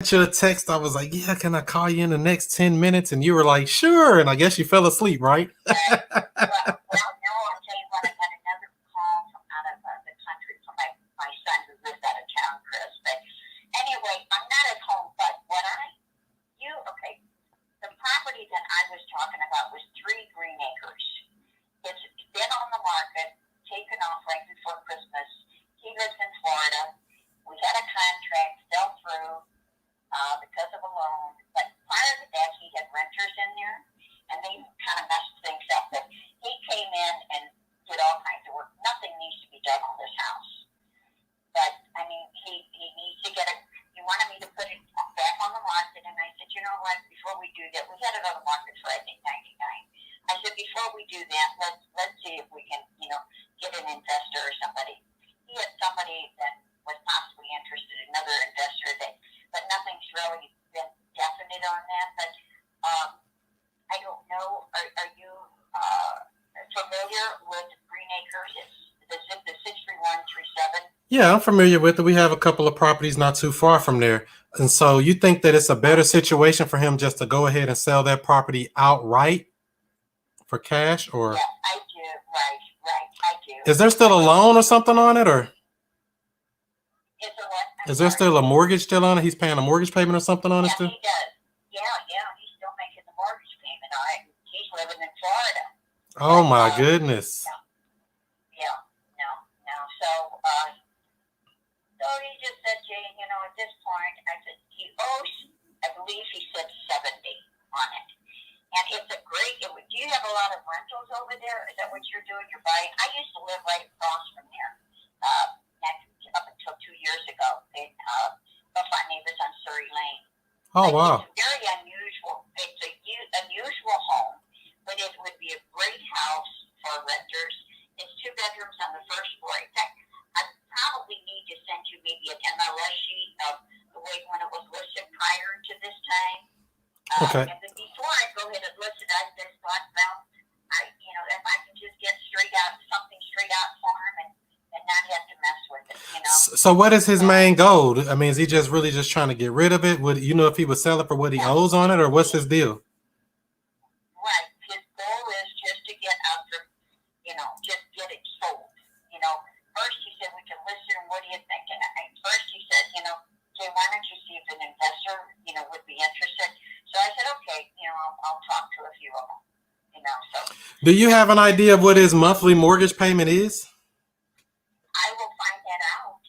sent you a text. I was like, yeah, can I call you in the next 10 minutes? And you were like, sure. And I guess you fell asleep, right? Well, no, I'll tell you what, I got another call from out of the country from my son who lives out of town, Chris. But anyway, I'm not at home, but okay, the property that I was talking about was 3 Green Acres. It's been on the market, taken off right before Christmas. He lives in Florida. We had a contract, fell through because of a loan. But prior to that, he had renters in there, and they kind of messed things up. But he came in and did all kinds of work. Nothing needs to be done on this house. But, I mean, he needs to get it. He wanted me to put it back on the market, and I said, you know what, before we do that, we had it on the market for, I think, $99. I said, before we do that, let's see if we can, get an investor or somebody. He had somebody that was possibly interested, another investor, but nothing's really been definite on that. But I don't know. Are you familiar with Green Acres? It's the 63137. Yeah, I'm familiar with it. We have a couple of properties not too far from there. And so you think that it's a better situation for him just to go ahead and sell that property outright for cash, or? Yeah, I do. Right, I do. Is there still a loan or something on it, or? Is there what? Is there still a mortgage still on it? He's paying a mortgage payment or something on it still? Yeah, he does. Yeah, he's still making the mortgage payment on it. He's living in Florida. Oh my goodness. Yeah, no. So he just said, Jane, at this point, I said, he owes, I believe he said 70 on it. And it's a great, do you have a lot of rentals over there? Is that what you're doing? You're buying? I used to live right across from there, up until 2 years ago, in my neighbors on Surrey Lane. Oh, wow. It's very unusual. It's a unusual home, but it would be a great house for renters. It's 2 bedrooms on the first floor. In fact, I probably need to send you maybe an MLS sheet of the way when it was listed prior to this time. Okay. And then before I go ahead and list it, I just thought, well, if I can just get something straight out for him and not have to mess with it, So what is his main goal? I mean, is he just really just trying to get rid of it? Would if he would sell it for what he owes on it, or what's his deal? Right. His goal is just to get out from, just get it sold. First he said, we can list it, and what do you think? And first he said, Jay, why don't you see if an investor, would be interested? So I said, okay, I'll talk to a few of them, so. Do you have an idea of what his monthly mortgage payment is? I will find that out.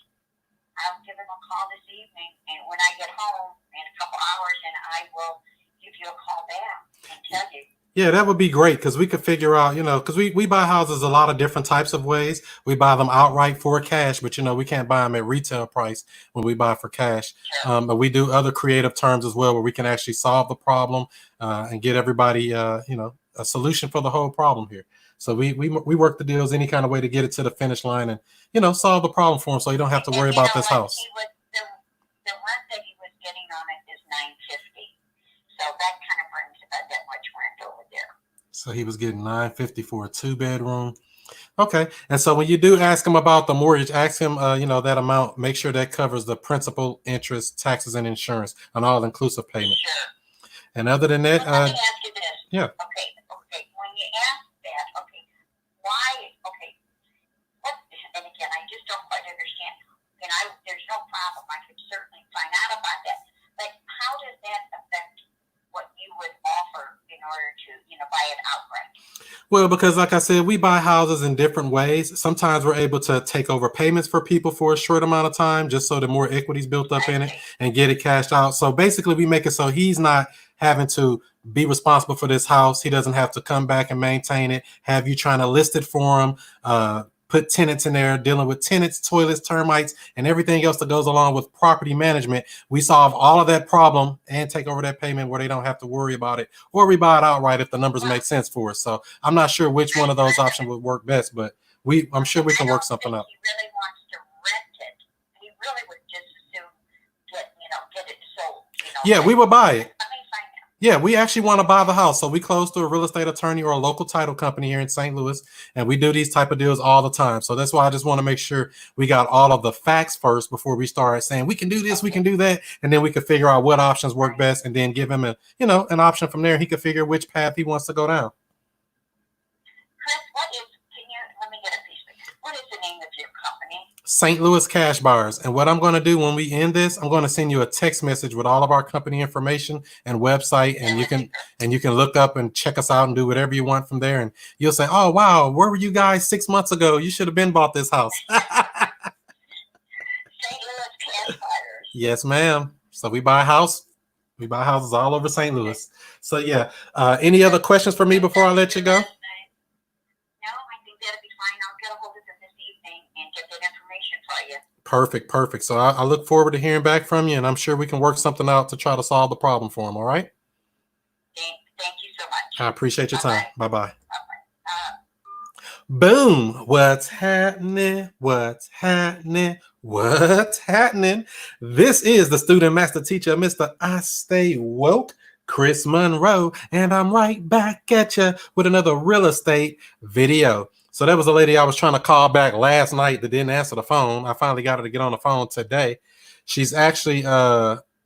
I'll give him a call this evening, and when I get home in a couple hours, and I will give you a call back and tell you. Yeah, that would be great, because we could figure out, because we buy houses a lot of different types of ways. We buy them outright for cash, but, we can't buy them at retail price when we buy for cash. Sure. But we do other creative terms as well, where we can actually solve the problem and get everybody, a solution for the whole problem here. So we work the deals any kind of way to get it to the finish line and, solve the problem for him, so you don't have to worry about this house. The rent that he was getting on it is $950. So that kind of brings about that much rent over there. So he was getting $950 for a 2-bedroom. Okay. And so when you do ask him about the mortgage, ask him, that amount, make sure that covers the principal, interest, taxes, and insurance, an all-inclusive payment. Sure. And other than that, let me ask you this. Yeah. Okay. When you ask that, why, and again, I just don't quite understand. And there's no problem. I could certainly find out about that. But how does that affect what you would offer in order to, buy it outright? Well, because like I said, we buy houses in different ways. Sometimes we're able to take over payments for people for a short amount of time, just so the more equity's built up in it and get it cashed out. So basically we make it so he's not having to be responsible for this house. He doesn't have to come back and maintain it, have you trying to list it for him, put tenants in there, dealing with tenants, toilets, termites, and everything else that goes along with property management. We solve all of that problem and take over that payment where they don't have to worry about it, or we buy it outright if the numbers make sense for us. So I'm not sure which one of those options would work best, but I'm sure we can work something out. He really wants to rent it. He really would just assume get it sold. Yeah, we would buy it. Let me find out. Yeah, we actually want to buy the house. So we close to a real estate attorney or a local title company here in St. Louis, and we do these type of deals all the time. So that's why I just want to make sure we got all of the facts first before we start saying we can do this, we can do that, and then we can figure out what options work best, and then give him an option from there. He can figure which path he wants to go down. Chris, let me get a piece of it. What is the name of your company? St. Louis Cash Buyers. And what I'm going to do when we end this, I'm going to send you a text message with all of our company information and website, and you can look up and check us out and do whatever you want from there. And you'll say, "Oh wow, where were you guys 6 months ago? You should have been bought this house." St. Louis Cash Buyers. Yes, ma'am. So we buy a house. We buy houses all over St. Louis. So yeah. Any other questions for me before I let you go? No, I think that'll be fine. I'll get a hold of them this evening and get that information for you. Perfect. So I look forward to hearing back from you, and I'm sure we can work something out to try to solve the problem for him. All right. Thank you so much. I appreciate your time. Bye-bye. Bye-bye. Boom. What's happening? This is the student master teacher, Mr. I Stay Woke, Chris Monroe, and I'm right back at you with another real estate video. So that was a lady I was trying to call back last night that didn't answer the phone. I finally got her to get on the phone today. She's actually,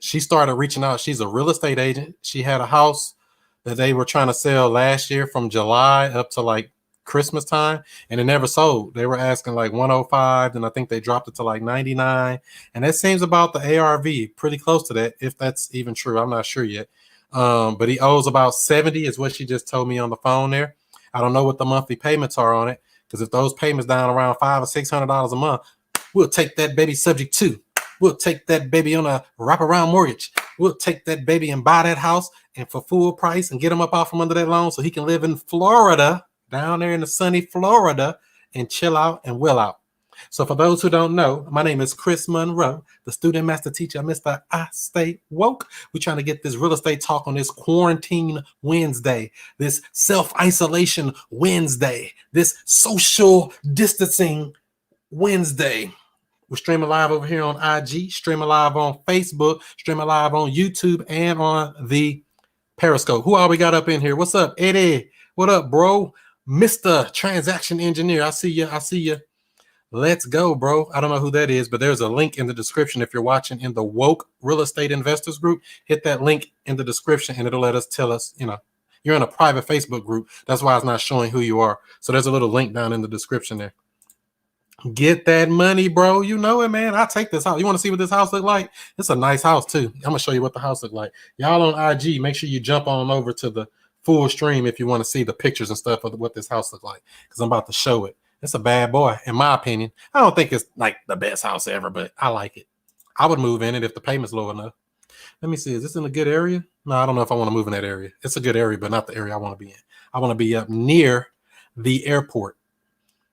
she started reaching out. She's a real estate agent. She had a house that they were trying to sell last year from July up to like Christmas time, and it never sold. They were asking like 105, and I think they dropped it to like 99, and that seems about the ARV, pretty close to that, if that's even true. I'm not sure yet. But he owes about 70 is what she just told me on the phone there. I don't know what the monthly payments are on it, because if those payments down around $500 or $600 a month, we'll take that baby subject to. We'll take that baby on a wraparound mortgage. We'll take that baby and buy that house and for full price and get him up out from under that loan so he can live in Florida, down there in the sunny Florida, and chill out and will out. So for those who don't know, my name is Chris Monroe, the student master teacher, Mr. I Stay Woke. We're trying to get this real estate talk on this quarantine Wednesday, this self-isolation Wednesday, this social distancing Wednesday. We're streaming live over here on IG, streaming live on Facebook, streaming live on YouTube, and on the Periscope. Who all we got up in here? What's up, Eddie? What up, bro? Mr. Transaction Engineer. I see you. Let's go, bro. I don't know who that is, but there's a link in the description if you're watching in the Woke Real Estate Investors group. Hit that link in the description, and it'll tell us, you're in a private Facebook group. That's why it's not showing who you are. So there's a little link down in the description there. Get that money, bro. You know it, man. I'll take this house. You want to see what this house look like? It's a nice house, too. I'm going to show you what the house look like. Y'all on IG, make sure you jump on over to the full stream if you want to see the pictures and stuff of what this house look like, because I'm about to show it. It's a bad boy, in my opinion. I don't think it's like the best house ever, but I like it. I would move in it if the payment's low enough. Let me see. Is this in a good area? No, I don't know if I want to move in that area. It's a good area, but not the area I want to be in. I want to be up near the airport.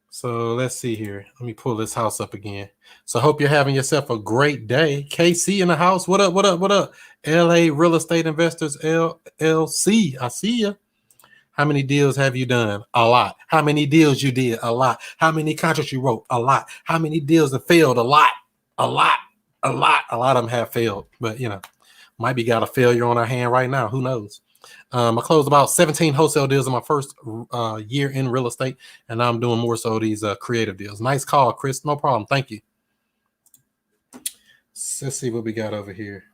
So let's see here. Let me pull this house up again. So I hope you're having yourself a great day. KC in the house. What up? LA Real Estate Investors LLC. I see you. How many deals have you done? A lot. How many deals you did? A lot. How many contracts you wrote? A lot. How many deals have failed? A lot. A lot of them have failed, but might be got a failure on our hand right now. Who knows? I closed about 17 wholesale deals in my first year in real estate, and now I'm doing more so these creative deals. Nice call, Chris. No problem. Thank you. Let's see what we got over here.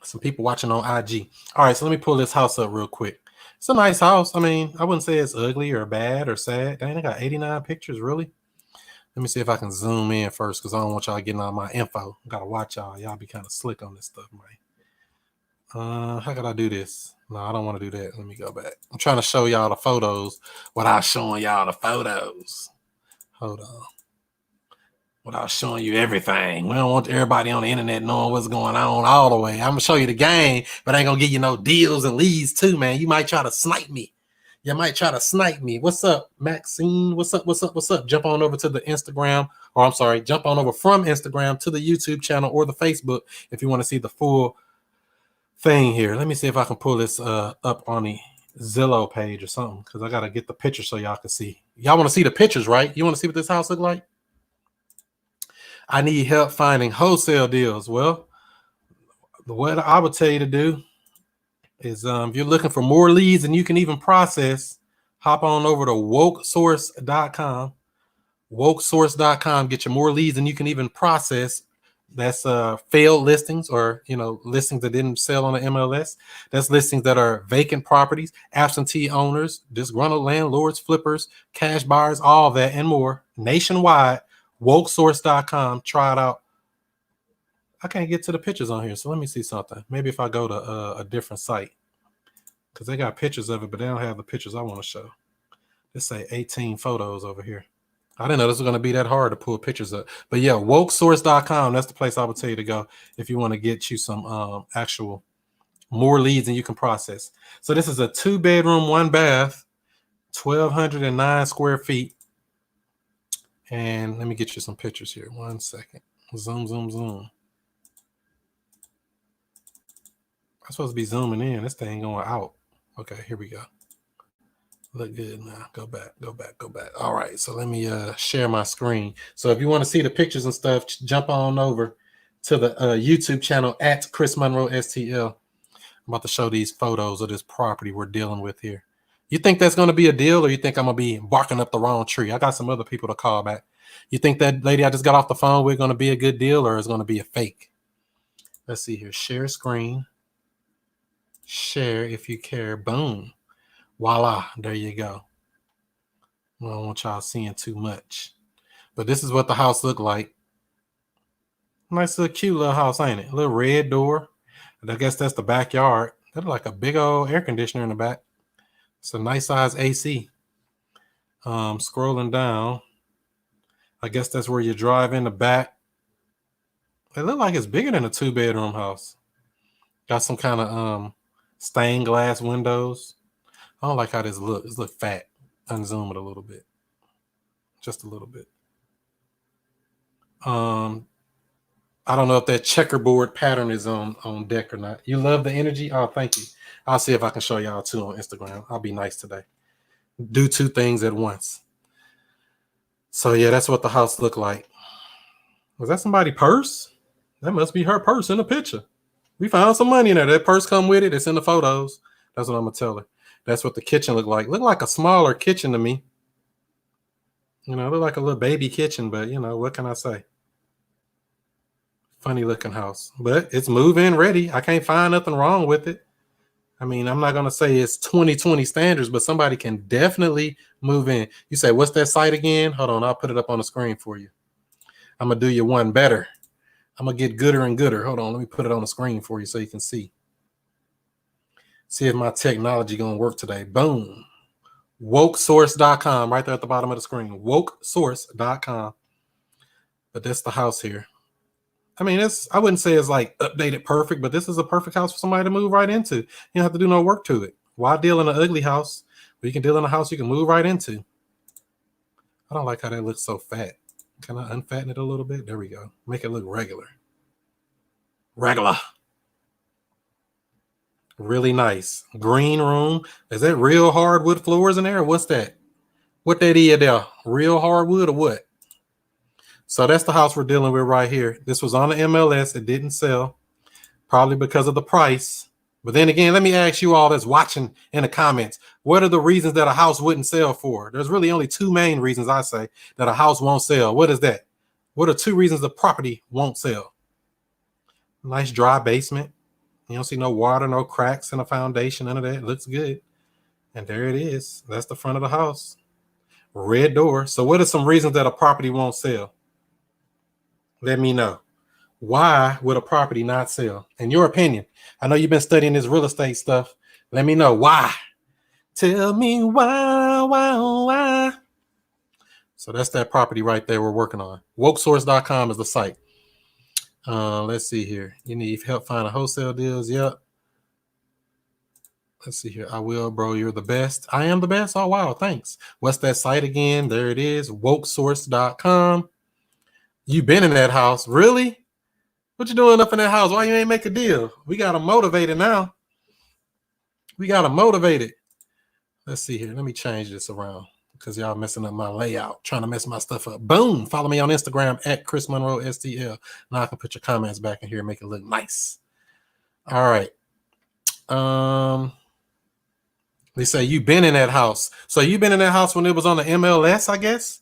Some people watching on IG. All right, so let me pull this house up real quick. It's a nice house. I mean, I wouldn't say it's ugly or bad or sad. Dang, I got 89 pictures, really. Let me see if I can zoom in first, because I don't want y'all getting all my info. I gotta watch y'all. Y'all be kind of slick on this stuff, man. How could I do this? No, I don't want to do that. Let me go back. I'm trying to show y'all the photos without showing y'all the photos. Hold on. Without showing you everything. We don't want everybody on the internet knowing what's going on all the way. I'm going to show you the game, but I ain't going to give you no deals and leads too, man. You might try to snipe me. What's up, Maxine? What's up? Jump on over to the Instagram, or I'm sorry, jump on over from Instagram to the YouTube channel or the Facebook if you want to see the full thing here. Let me see if I can pull this up on the Zillow page or something, because I got to get the picture so y'all can see. Y'all want to see the pictures, right? You want to see what this house look like? I need help finding wholesale deals. Well, what I would tell you to do is if you're looking for more leads than you can even process, hop on over to wokesource.com. Wokesource.com. Get you more leads than you can even process. That's failed listings, or listings that didn't sell on the MLS. That's listings that are vacant properties, absentee owners, disgruntled landlords, flippers, cash buyers, all that and more nationwide. Wokesource.com. Try it out. I can't get to the pictures on here, so let me see something. Maybe if I go to a different site, because they got pictures of it, but they don't have the pictures I want to show. Let's say 18 photos over here. I didn't know this was going to be that hard to pull pictures up. But yeah, wokesource.com. That's the place I would tell you to go if you want to get you some actual more leads than you can process. So this is a 2-bedroom, 1-bath, 1,209 square feet. And let me get you some pictures here. 1 second. Zoom, zoom, zoom. I'm supposed to be zooming in. This thing going out. Okay, here we go. Look good now. Go back. All right, so let me share my screen. So if you want to see the pictures and stuff, jump on over to the YouTube channel at Chris Monroe STL. I'm about to show these photos of this property we're dealing with here. You think that's going to be a deal, or you think I'm going to be barking up the wrong tree? I got some other people to call back. You think that lady I just got off the phone with going to be a good deal, or is going to be a fake? Let's see here. Share screen. Share if you care. Boom. Voila, there you go. I don't want y'all seeing too much. But this is what the house looked like. Nice little cute little house, ain't it? A little red door. And I guess that's the backyard. That's like a big old air conditioner in the back. It's a nice size AC. Scrolling down. I guess that's where you drive in the back. It look like it's bigger than a 2-bedroom house. Got some kind of stained glass windows. I don't like how this looks. This look fat. Unzoom it a little bit. Just a little bit. I don't know if that checkerboard pattern is on deck or not. You love the energy? Oh, thank you. I'll see if I can show y'all too on Instagram. I'll be nice today. Do 2 things at once. So yeah, that's what the house looked like. Was that somebody's purse? That must be her purse in the picture. We found some money in there. That purse come with it. It's in the photos. That's what I'm gonna tell her. That's what the kitchen looked like. Looked like a smaller kitchen to me. It looked like a little baby kitchen, but what can I say? Funny looking house, but it's move-in ready. I can't find nothing wrong with it. I mean, I'm not going to say it's 2020 standards, but somebody can definitely move in. You say, what's that site again? Hold on. I'll put it up on the screen for you. I'm going to do you one better. I'm going to get gooder and gooder. Hold on. Let me put it on the screen for you so you can see. See if my technology going to work today. Boom. Wokesource.com right there at the bottom of the screen. Wokesource.com. But that's the house here. I mean, I wouldn't say it's like updated perfect, but this is a perfect house for somebody to move right into. You don't have to do no work to it. Why deal in an ugly house? But you can deal in a house you can move right into. I don't like how that looks so fat. Can I unfatten it a little bit? There we go. Make it look regular. Regular. Really nice. Green room. Is that real hardwood floors in there? Or what's that? What that is there? Real hardwood or what? So that's the house we're dealing with right here. This was on the MLS. It didn't sell, probably because of the price. But then again, let me ask you all that's watching in the comments, what are the reasons that a house wouldn't sell for? There's really only 2 main reasons I say that a house won't sell. What is that? What are 2 reasons the property won't sell? Nice dry basement. You don't see no water, no cracks in the foundation, none of that. It looks good. And there it is. That's the front of the house. Red door. So what are some reasons that a property won't sell? Let me know. Why would a property not sell? In your opinion, I know you've been studying this real estate stuff. Let me know why. Tell me why. So that's that property right there we're working on. Wokesource.com is the site. Let's see here. You need help finding wholesale deals. Yep. Let's see here. I will, bro. You're the best. I am the best. Oh, wow. Thanks. What's that site again? There it is. Wokesource.com. You've been in that house. Really? What you doing up in that house? Why you ain't make a deal? We got to motivate it now. We got to motivate it. Let's see here. Let me change this around because y'all messing up my layout, trying to mess my stuff up. Boom. Follow me on Instagram at Chris Monroe STL. Now I can put your comments back in here and make it look nice. All right. They say you've been in that house. So you've been in that house when it was on the MLS, I guess.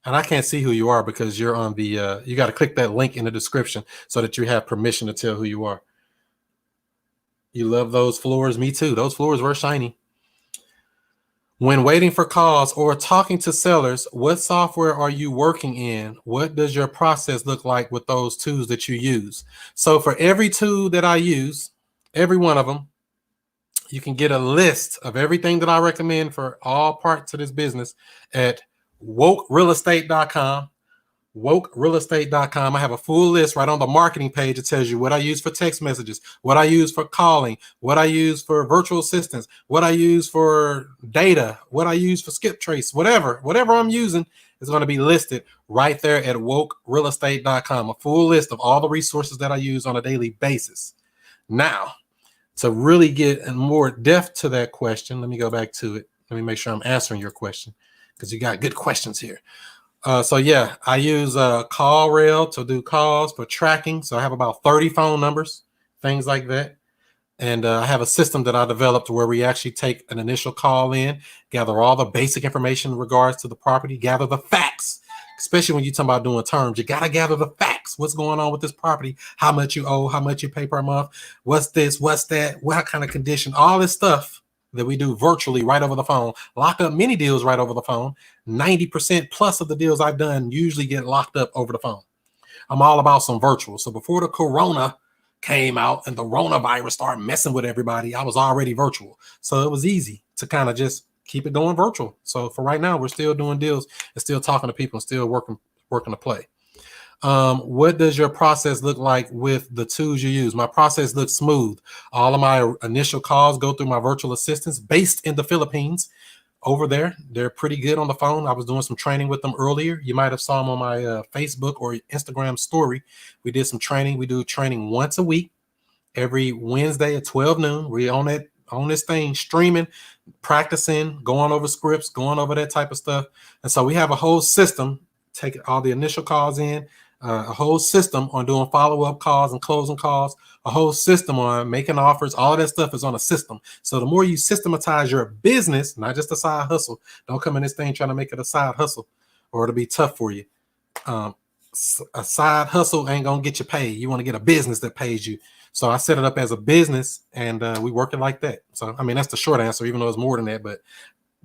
And I can't see who you are because you're on the, you got to click that link in the description so that you have permission to tell who you are. You love those floors. Me too. Those floors were shiny. When waiting for calls or talking to sellers, what software are you working in? What does your process look like with those tools that you use? So for every tool that I use, every one of them, you can get a list of everything that I recommend for all parts of this business at wokerealestate.com. wokerealestate.com. I have a full list right on the marketing page. It tells you what I use for text messages, what I use for calling, what I use for virtual assistants, what I use for data, what I use for skip trace, whatever I'm using is going to be listed right there at wokerealestate.com. A full list of all the resources that I use on a daily basis. Now, to really get in more depth to that question, let me go back to it. Let me make sure I'm answering your question because you got good questions here. So yeah, I use CallRail to do calls for tracking. So I have about 30 phone numbers, things like that. And I have a system that I developed where we actually take an initial call in, gather all the basic information in regards to the property, gather the facts, especially when you're talking about doing terms. You got to gather the facts. What's going on with this property? How much you owe? How much you pay per month? What's this? What's that? What kind of condition? All this stuff that we do virtually right over the phone. Lock up many deals right over the phone. 90% plus of the deals I've done usually get locked up over the phone. I'm all about some virtual. So before the corona came out and the coronavirus started messing with everybody, I was already virtual. So it was easy to kind of just keep it going virtual. So for right now, we're still doing deals and still talking to people and still working to play. What does your process look like with the tools you use? My process looks smooth. All of my initial calls go through my virtual assistants based in the Philippines. Over there, they're pretty good on the phone. I was doing some training with them earlier. You might have saw them on my Facebook or Instagram story. We did some training. We do training once a week, every Wednesday at 12 noon. We're on this thing, streaming, practicing, going over scripts, going over that type of stuff. And so we have a whole system, take all the initial calls in, a whole system on doing follow-up calls and closing calls, a whole system on making offers. All of that stuff is on a system. So the more you systematize your business, not just a side hustle, don't come in this thing trying to make it a side hustle or it'll be tough for you. A side hustle ain't going to get you paid. You want to get a business that pays you. So I set it up as a business and we work it like that. So, I mean, that's the short answer, even though it's more than that, but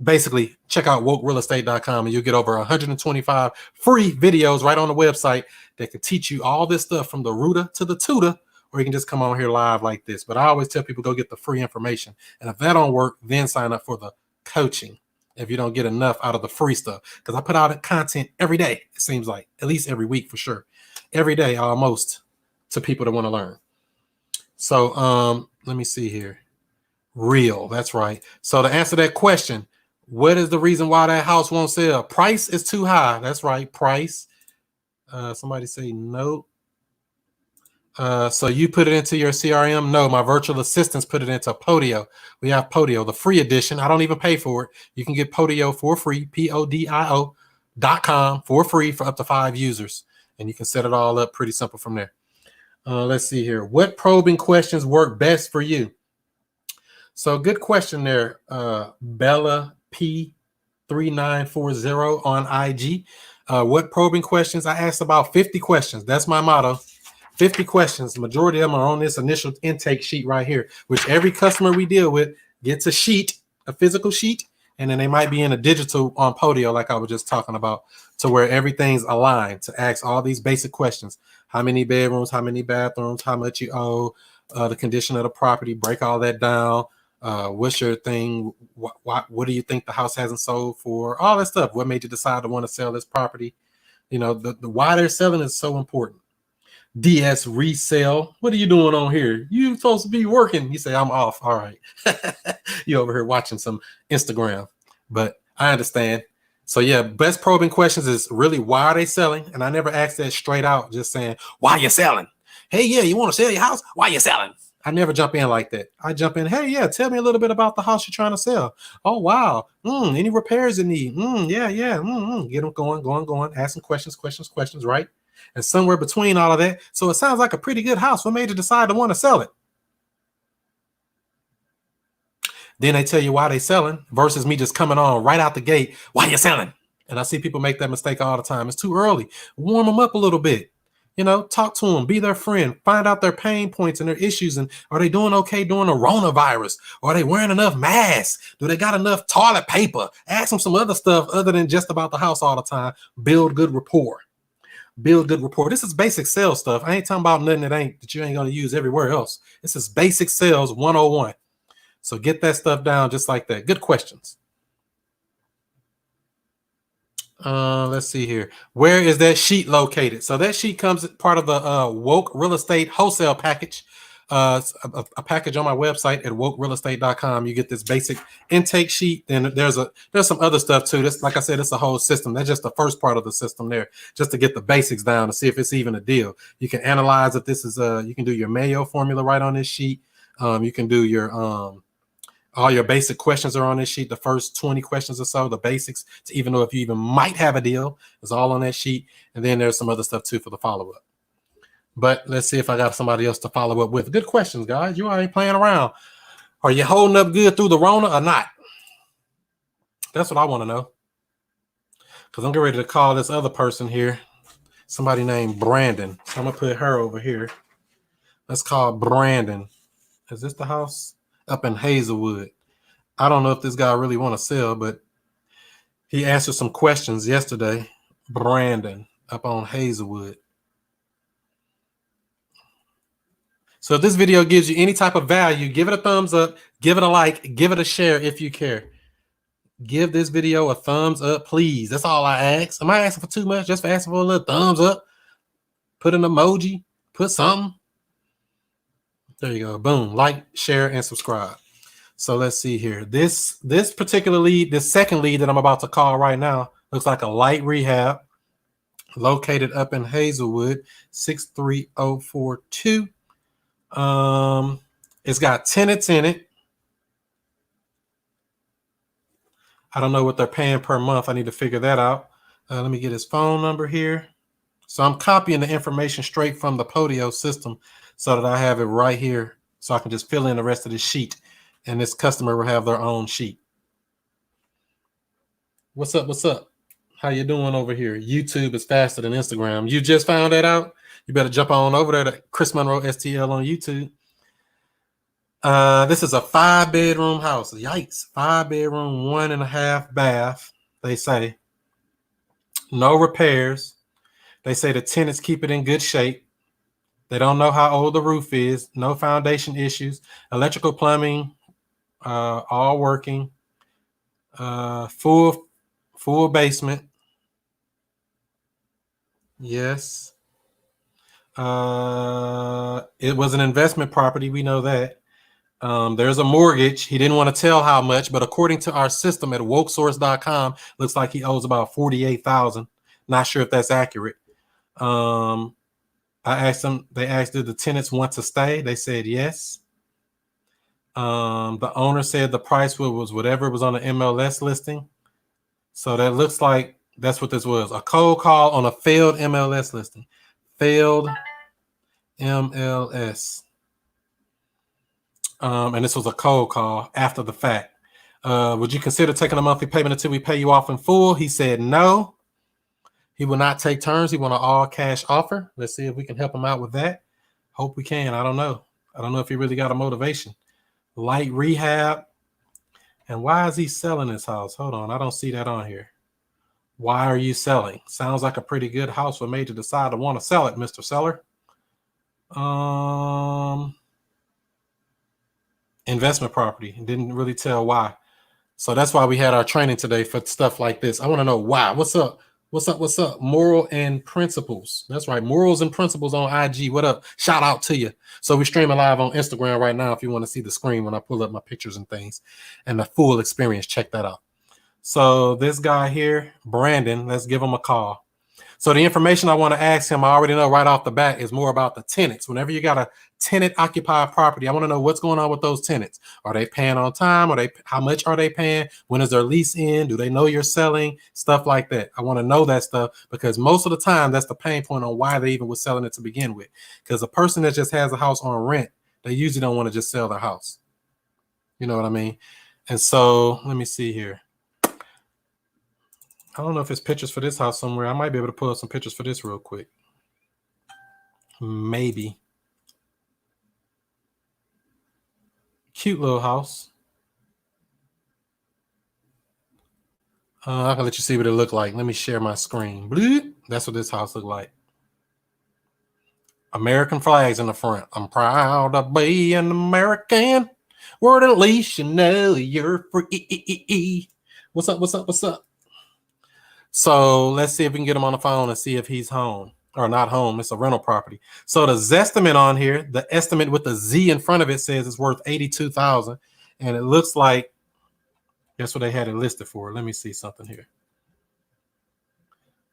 basically check out wokerealestate.com and you'll get over 125 free videos right on the website that can teach you all this stuff from the rooter to the tutor, or you can just come on here live like this. But I always tell people, go get the free information. And if that don't work, then sign up for the coaching if you don't get enough out of the free stuff. Because I put out content every day, it seems like, at least every week for sure. Every day almost, to people that want to learn. So let me see here. Real, that's right. So to answer that question, what is the reason why that house won't sell? Price is too high. That's right, price. Somebody say no. So you put it into your CRM? No, my virtual assistants put it into Podio. We have Podio, the free edition. I don't even pay for it. You can get Podio for free, PODIO.com for free for up to 5 users. And you can set it all up pretty simple from there. Let's see here. What probing questions work best for you? So good question there, Bella P3940 on IG. What probing questions? I asked about 50 questions. That's my motto. 50 questions. The majority of them are on this initial intake sheet right here, which every customer we deal with gets a sheet, a physical sheet, and then they might be in a digital on Podio, like I was just talking about, to where everything's aligned to ask all these basic questions. How many bedrooms, how many bathrooms, how much you owe, the condition of the property, break all that down. What's your thing? What do you think the house hasn't sold for? All that stuff. What made you decide to want to sell this property? You know, the why they're selling is so important. DS resale. What are you doing on here? You supposed to be working. You say, I'm off. All right. You over here watching some Instagram, but I understand. So yeah, best probing questions is really why are they selling? And I never ask that straight out, just saying, why you selling? Hey, yeah, you want to sell your house? Why you selling? I never jump in like that. I jump in, hey, yeah, tell me a little bit about the house you're trying to sell. Oh, wow. Any repairs in need? Yeah. Get them going. Asking questions, right? And somewhere between all of that. So it sounds like a pretty good house. What made you decide to want to sell it? Then they tell you why they selling versus me just coming on right out the gate. Why you selling? And I see people make that mistake all the time. It's too early. Warm them up a little bit. You know, talk to them, be their friend, find out their pain points and their issues. And are they doing okay during the coronavirus? Are they wearing enough masks? Do they got enough toilet paper? Ask them some other stuff other than just about the house all the time. Build good rapport. Build good rapport. This is basic sales stuff. I ain't talking about nothing that you ain't going to use everywhere else. This is basic sales 101. So get that stuff down just like that. Good questions. Let's see here. Where is that sheet located? So that sheet comes part of the Woke Real Estate wholesale package. A package on my website at wokerealestate.com. You get this basic intake sheet. Then there's some other stuff too. This, like I said, it's a whole system. That's just the first part of the system there, just to get the basics down to see if it's even a deal. You can analyze if this is you can do your Mayo formula right on this sheet. You can do your all your basic questions are on this sheet. The first 20 questions or so, the basics to even know if you even might have a deal is all on that sheet. And then there's some other stuff too for the follow-up. But let's see if I got somebody else to follow up with. Good questions, guys. You ain't playing around. Are you holding up good through the Rona or not? That's what I want to know. Because I'm getting ready to call this other person here. Somebody named Brandon. So I'm going to put her over here. Let's call Brandon. Is this the house? Up in Hazelwood. I don't know if this guy really want to sell, but he answered some questions yesterday. Brandon up on Hazelwood. So if this video gives you any type of value, give it a thumbs up, give it a like, give it a share if you care. Give this video a thumbs up, please. That's all I ask. Am I asking for too much? Just for asking for a little thumbs up? Put an emoji, put something. There you go. Boom. Like, share, and subscribe. So let's see here. This particular lead, this second lead that I'm about to call right now, looks like a light rehab located up in Hazelwood, 63042. It's got tenants in it. I don't know what they're paying per month. I need to figure that out. Let me get his phone number here. So I'm copying the information straight from the Podio system so that I have it right here so I can just fill in the rest of the sheet and this customer will have their own sheet. What's up? What's up? How you doing over here? YouTube is faster than Instagram. You just found that out? You better jump on over there to Chris Monroe STL on YouTube. This is a 5-bedroom house. Yikes. 5-bedroom, 1.5 bath. They say no repairs. They say the tenants keep it in good shape. They don't know how old the roof is. No foundation issues. Electrical, plumbing, all working. Full basement. Yes. It was an investment property. We know that. There's a mortgage. He didn't want to tell how much, but according to our system at wokesource.com, looks like he owes about $48,000. Not sure if that's accurate. I asked them, they asked, did the tenants want to stay? They said yes. The owner said the price was whatever was on the MLS listing. So that looks like that's what this was. A cold call on a failed MLS listing. Failed MLS. And this was a cold call after the fact. Would you consider taking a monthly payment until we pay you off in full? He said no. He will not take turns. He want an all cash offer. Let's see if we can help him out with that. Hope we can. I don't know. I don't know if he really got a motivation. Light rehab. And why is he selling this house? Hold on. I don't see that on here. Why are you selling? Sounds like a pretty good house for me to decide to want to sell it, Mr. Seller. Investment property. Didn't really tell why. So that's why we had our training today for stuff like this. I want to know why. What's up? What's up? What's up? Moral and principles. That's right. Morals and principles on IG. What up? Shout out to you. So we're streaming live on Instagram right now. If you want to see the screen when I pull up my pictures and things and the full experience, check that out. So this guy here, Brandon, let's give him a call. So the information I want to ask him, I already know right off the bat, is more about the tenants. Whenever you got a tenant occupied property, I want to know what's going on with those tenants. Are they paying on time? How much are they paying? When is their lease in? Do they know you're selling? Stuff like that. I want to know that stuff because most of the time that's the pain point on why they even was selling it to begin with. Because a person that just has a house on rent, they usually don't want to just sell their house. You know what I mean? And so let me see here. I don't know if it's pictures for this house somewhere. I might be able to pull up some pictures for this real quick. Maybe. Cute little house. I can let you see what it looked like. Let me share my screen. Bloop. That's what this house looked like. American flags in the front. I'm proud to be an American. Where at least you know you're free. What's up? What's up? What's up? So let's see if we can get him on the phone and see if he's home or not home. It's a rental property. So the Zestimate on here, the estimate with the Z in front of it says it's worth $82,000, and it looks like that's what they had it listed for. Let me see something here.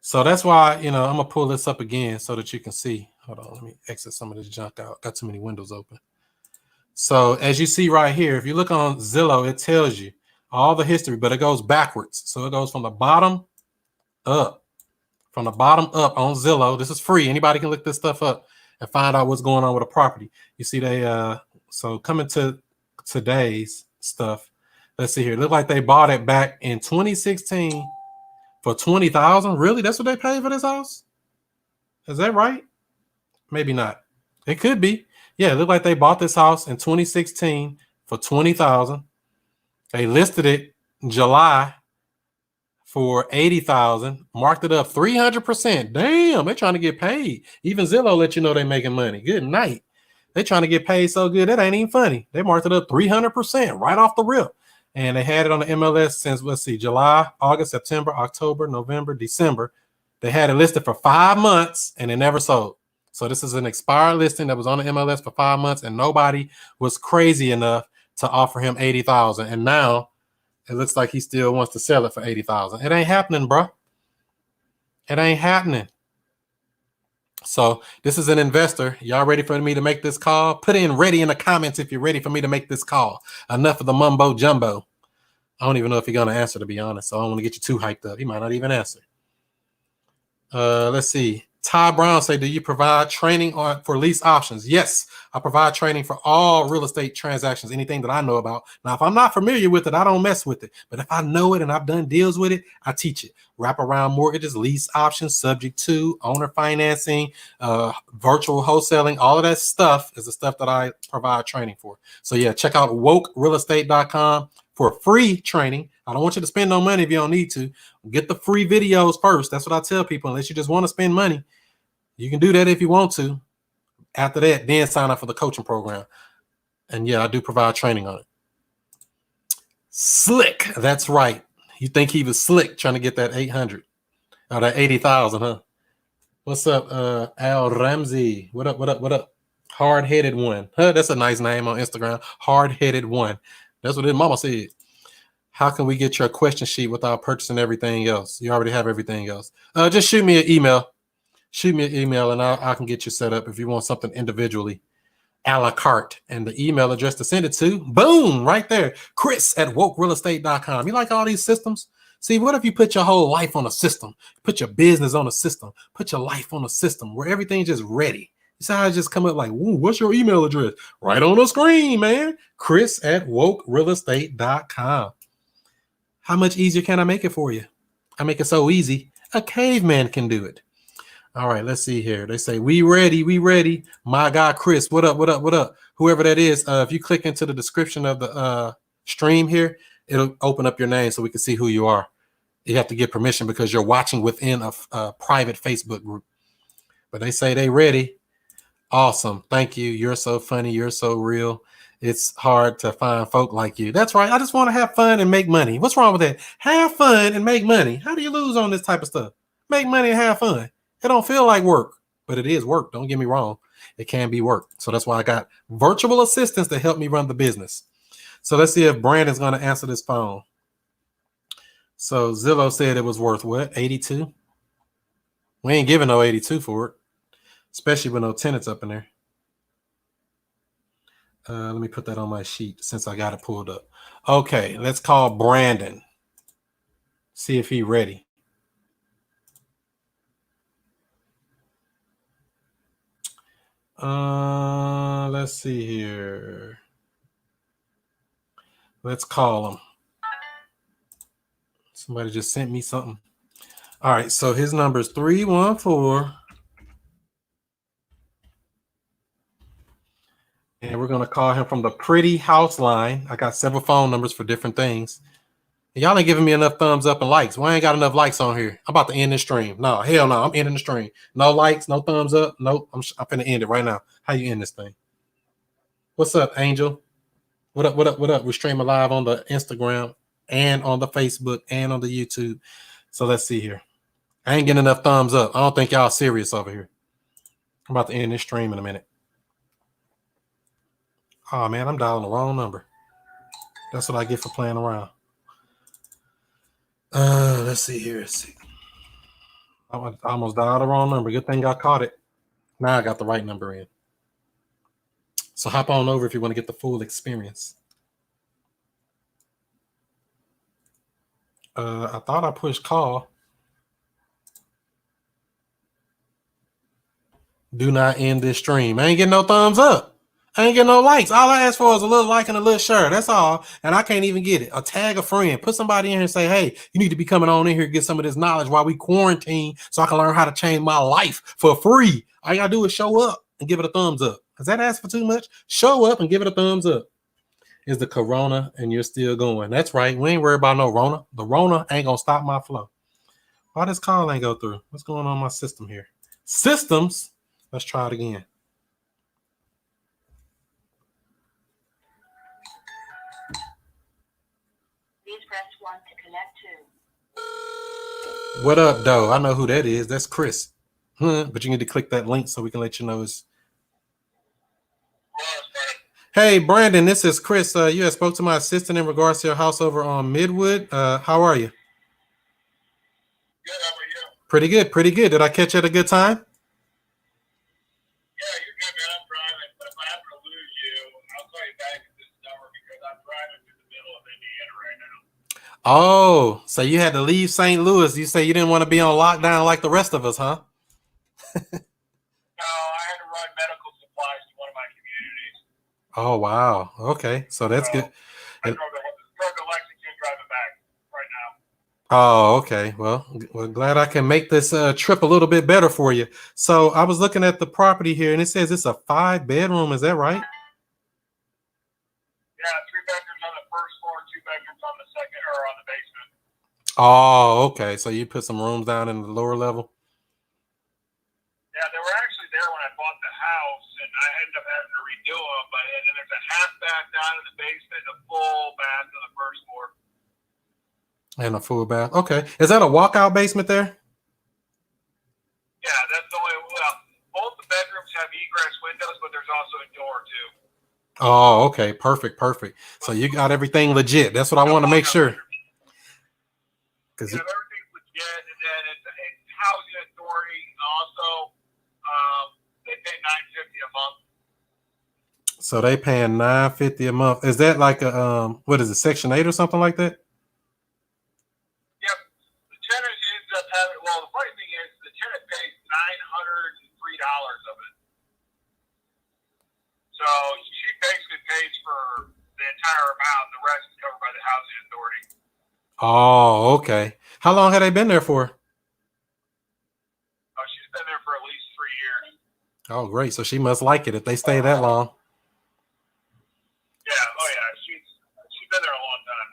So that's why, I'm gonna pull this up again so that you can see. Hold on, let me exit some of this junk out. Got too many windows open. So as you see right here, if you look on Zillow, it tells you all the history, but it goes backwards. So it goes from the bottom up. From the bottom up on Zillow. This is free. Anybody can look this stuff up and find out what's going on with a property. You see so coming to today's stuff. Let's see here. It looked like they bought it back in 2016 for $20,000. Really? That's what they paid for this house? Is that right? Maybe not. It could be. Yeah, it looked like they bought this house in 2016 for $20,000. They listed it in July for $80,000, marked it up 300%. Damn, they're trying to get paid. Even Zillow let you know they're making money. Good night. They're trying to get paid so good that ain't even funny. They marked it up 300% right off the rip. And they had it on the MLS since, let's see, July, August, September, October, November, December. They had it listed for 5 months and it never sold. So this is an expired listing that was on the MLS for 5 months, and nobody was crazy enough to offer him $80,000. And now it looks like he still wants to sell it for $80,000. It ain't happening, bro. It ain't happening. So this is an investor. Y'all ready for me to make this call? Put in ready in the comments if you're ready for me to make this call. Enough of the mumbo jumbo. I don't even know if he's going to answer, to be honest. So I don't want to get you too hyped up. He might not even answer. Let's see. Ty Brown say, do you provide training for lease options? Yes, I provide training for all real estate transactions, anything that I know about. Now, if I'm not familiar with it, I don't mess with it. But if I know it and I've done deals with it, I teach it. Wraparound mortgages, lease options, subject to, owner financing, virtual wholesaling, all of that stuff is the stuff that I provide training for. So yeah, check out wokerealestate.com for free training. I don't want you to spend no money if you don't need to. Get the free videos first. That's what I tell people. Unless you just want to spend money, you can do that if you want to. After that, then sign up for the coaching program. And yeah, I do provide training on it. Slick. That's right. You think he was slick trying to get that 800 or that 80,000, huh? What's up, Al Ramsey? What up? What up? What up? Hard-headed one. Huh? That's a nice name on Instagram. Hard-headed one. That's what his mama said. How can we get your question sheet without purchasing everything else? You already have everything else. Just shoot me an email. Shoot me an email and I can get you set up if you want something individually, a la carte. And the email address to send it to, boom, right there, Chris@wokerealestate.com. You like all these systems? See, what if you put your whole life on a system? Put your business on a system. Put your life on a system where everything's just ready. You see how I just come up like, ooh, what's your email address? Right on the screen, man. Chris@wokerealestate.com. How much easier can I make it for you? I make it so easy, a caveman can do it. All right, let's see here. They say, we ready, we ready. My God, Chris, what up, what up, what up? Whoever that is, if you click into the description of the stream here, it'll open up your name so we can see who you are. You have to get permission because you're watching within a private Facebook group. But they say they ready. Awesome. Thank you. You're so funny. You're so real. It's hard to find folk like you. That's right. I just want to have fun and make money. What's wrong with that? Have fun and make money. How do you lose on this type of stuff? Make money and have fun. It don't feel like work, but it is work. Don't get me wrong. It can be work. So that's why I got virtual assistants to help me run the business. So let's see if Brandon's going to answer this phone. So Zillow said it was worth what? 82? We ain't giving no 82 for it, especially with no tenants up in there. Let me put that on my sheet since I got it pulled up. Okay, let's call Brandon. See if he's ready. Let's see here. Let's call him. Somebody just sent me something. All right, so his number is 314. And we're going to call him from the Pretty House line. I got several phone numbers for different things. And y'all ain't giving me enough thumbs up and likes. Well, I ain't got enough likes on here. I'm about to end this stream. No, hell no. I'm ending the stream. No likes, no thumbs up. Nope. I'm finna end it right now. How you end this thing? What's up, Angel? What up, what up, what up? We're streaming live on the Instagram and on the Facebook and on the YouTube. So let's see here. I ain't getting enough thumbs up. I don't think y'all serious over here. I'm about to end this stream in a minute. Oh man, I'm dialing the wrong number. That's what I get for playing around. Let's see here. Let's see. I almost dialed the wrong number. Good thing I caught it. Now I got the right number in. So hop on over if you want to get the full experience. I thought I pushed call. Do not end this stream. I ain't getting no thumbs up. I ain't getting no likes. All I ask for is a little like and a little share. That's all. And I can't even get it. A tag a friend. Put somebody in here and say, hey, you need to be coming on in here and get some of this knowledge while we quarantine so I can learn how to change my life for free. All you gotta do is show up and give it a thumbs up. Does that ask for too much? Show up and give it a thumbs up. Is the corona and you're still going. That's right. We ain't worried about no Rona. The Rona ain't gonna stop my flow. Why this call ain't go through? What's going on in my system here? Systems. Let's try it again. Please press 1 to connect to. What up, Doe? I know who that is. That's Chris. But you need to click that link so we can let you know it's. Hey, Brandon, this is Chris. You had spoke to my assistant in regards to your house over on Midwood. How are you? Good. How are you? Pretty good. Pretty good. Did I catch you at a good time? Yeah, you're good, man. I'm driving, but if I happen to lose you, I'll call you back at this number because I'm driving through the middle of Indiana right now. Oh, so you had to leave St. Louis. You say you didn't want to be on lockdown like the rest of us, huh? No, I had to run medical supplies to one of my communities. Oh, wow. Okay. So that's good. I drove to Lexington driving back right now. Oh, okay. Well, glad I can make this trip a little bit better for you. So I was looking at the property here and it says it's a 5-bedroom. Is that right? Yeah, 3 bedrooms on the first floor, 2 bedrooms on the second or on the basement. Oh, okay. So you put some rooms down in the lower level? Yeah, they were actually there when I bought the house, and I ended up having to redo them. But and then there's a half bath down in the basement, and a full bath on the first floor. And a full bath. Okay. Is that a walkout basement there? Yeah, that's the only. Well, both the bedrooms have egress windows, but there's also a door too. Oh, okay. Perfect. Perfect. So you got everything legit. That's what I want to make sure. Because everything's legit, and then it's housing authority. Also, they pay $950 a month. So they paying $950 a month. Is that like a what is it, Section 8 or something like that? Yep. The tenant ends up having. Well, the funny thing is, the tenant pays $903 of it. So she basically pays for the entire amount. The rest is covered by the housing authority. Oh, okay. How long have they been there for? Oh, she's been there for at least 3 years. Oh, great. So she must like it if they stay that long. Yeah. Oh, yeah. She's been there a long time.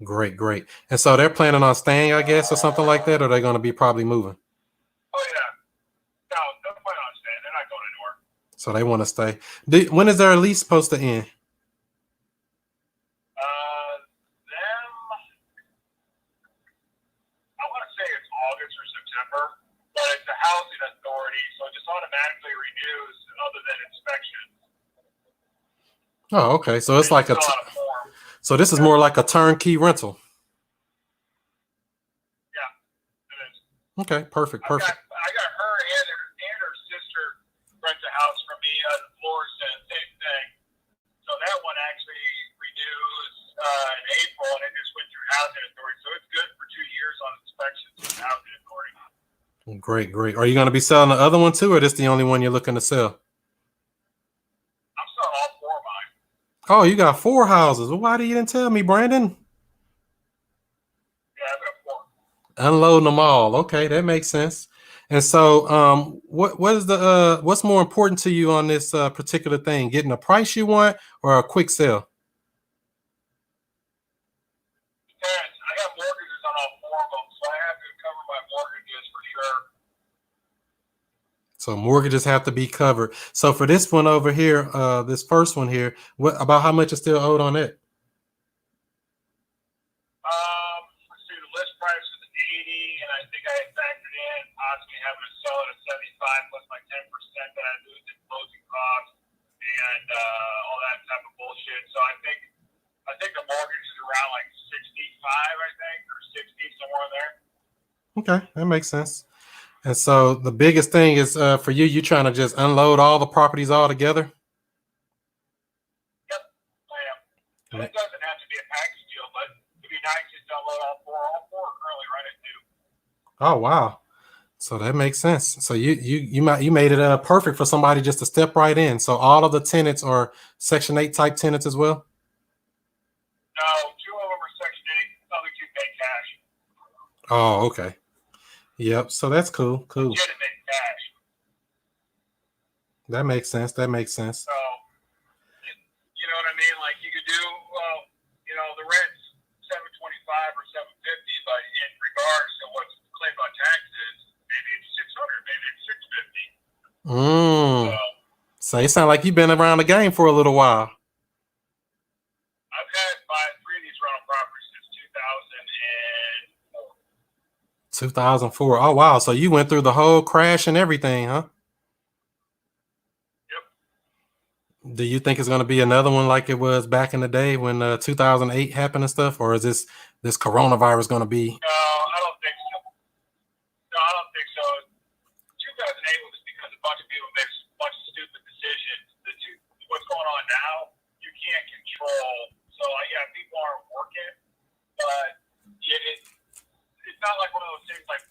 Great, great. And so they're planning on staying, I guess, or something like that, or they're going to be probably moving? Oh, yeah. No, don't plan on staying. They're not going anywhere. So they want to stay. When is their lease supposed to end? I want to say it's August or September, but it's a housing authority, so it just automatically renews other than inspections. Oh, okay. So it's like so this is more like a turnkey rental. Yeah, it is. Okay, perfect, perfect. I got her and her sister rent a house from me on Florida, same thing. So that one actually renews in April, and it just went through housing authority. So it's good for 2 years on inspections with housing authority. Great, great. Are you going to be selling the other one too, or this the only one you're looking to sell? I'm selling all 4 of mine. Oh, you got 4 houses. Well, why did you didn't tell me, Brandon? Yeah, I've got 4. Unloading them all. Okay, that makes sense. And so, what is the what's more important to you on this particular thing? Getting a price you want or a quick sale? Depends. I got mortgages on all 4 of them, so I have to cover my mortgages for sure. So mortgages have to be covered. So for this one over here, this first one here, what about how much is still owed on it? Let's see, the list price was 80, and I think I had factored in possibly having to sell it at 75 plus my 10% that I lose in closing costs and all that type of bullshit. So I think the mortgage is around like 65, I think, or 60, somewhere in there. Okay, that makes sense. And so the biggest thing is for you trying to just unload all the properties all together. Yep, I am. And it doesn't have to be a package deal, but it'd be nice just to unload all 4. All 4 are currently rented too. Oh wow. So that makes sense. So you made it perfect for somebody just to step right in. So all of the tenants are Section 8 type tenants as well. No, 2 of them are Section 8, other 2 pay cash. Oh, okay. Yep. So that's cool. Cool. Legitimate cash. That makes sense. That makes sense. So, you know what I mean? Like you could do, the rent's $725 or $750, but in regards to what's claimed on taxes, maybe it's $600, maybe it's $650. So it sounds like you've been around the game for a little while. I've had 3 of these rental properties since 2004. 2004. Oh wow. So you went through the whole crash and everything, huh? Yep. Do you think it's going to be another one like it was back in the day when 2008 happened and stuff, or is this coronavirus going to be? No, I don't think so. No, I don't think so. 2008 was because a bunch of people made a bunch of stupid decisions. What's going on now, you can't control. So yeah, people aren't working, but it's not like one of those things like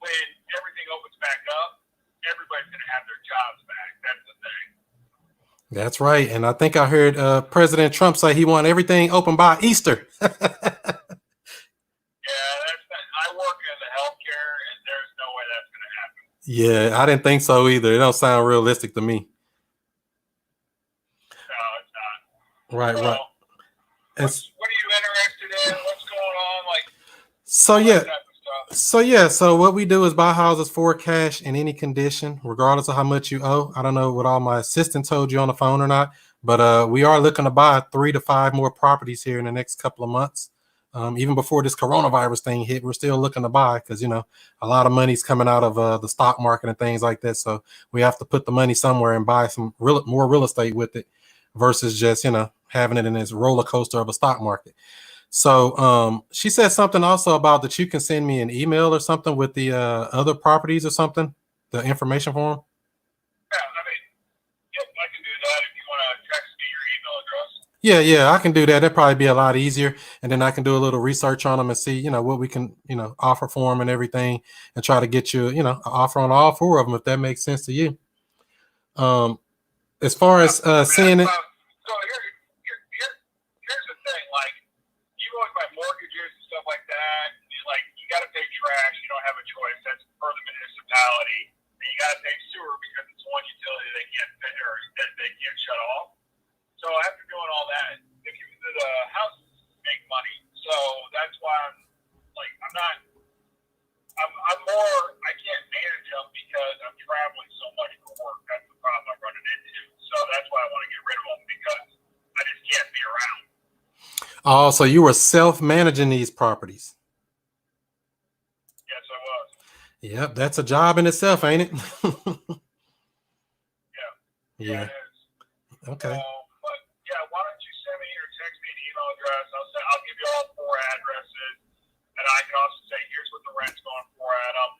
when everything opens back up, everybody's going to have their jobs back. That's the thing. That's right. And I think I heard President Trump say he want everything open by Easter. Yeah, I work in the healthcare, and there's no way that's going to happen. Yeah, I didn't think so either. It don't sound realistic to me. No, it's not. Right, So, right. what are you interested in? What's going on? Like, So all yeah. that type of stuff. So what we do is buy houses for cash in any condition, regardless of how much you owe. I don't know what all my assistant told you on the phone or not, but we are looking to buy 3 to 5 more properties here in the next couple of months. Even before this coronavirus thing hit, we're still looking to buy because a lot of money's coming out of the stock market and things like that. So we have to put the money somewhere and buy some more real estate with it versus just having it in this roller coaster of a stock market. So she said something also about that you can send me an email or something with the other properties or something, the information for them. Yeah, I mean, yep, I can do that if you want to text me your email address. Yeah, I can do that. That'd probably be a lot easier. And then I can do a little research on them and see, what we can, offer for them and everything and try to get you, an offer on all 4 of them, if that makes sense to you. As far as seeing it. So here's the thing, like, you always buy mortgages and stuff like that, and you got to pay trash. You don't have a choice. That's per the municipality. And you got to pay sewer because it's one utility they can't pay or that they can't shut off. So after doing all that, the houses make money. So that's why I'm more, I can't manage them because I'm traveling so much for work. That's the problem I'm running into. So that's why I want to get rid of them because I just can't be around. Oh, so you were self-managing these properties. Yes, I was. Yep, that's a job in itself, ain't it? Yeah. Yeah. Okay. But yeah, why don't you send me or text me an email address? I'll give you all 4 addresses, and I can also say here's what the rent's going for at them,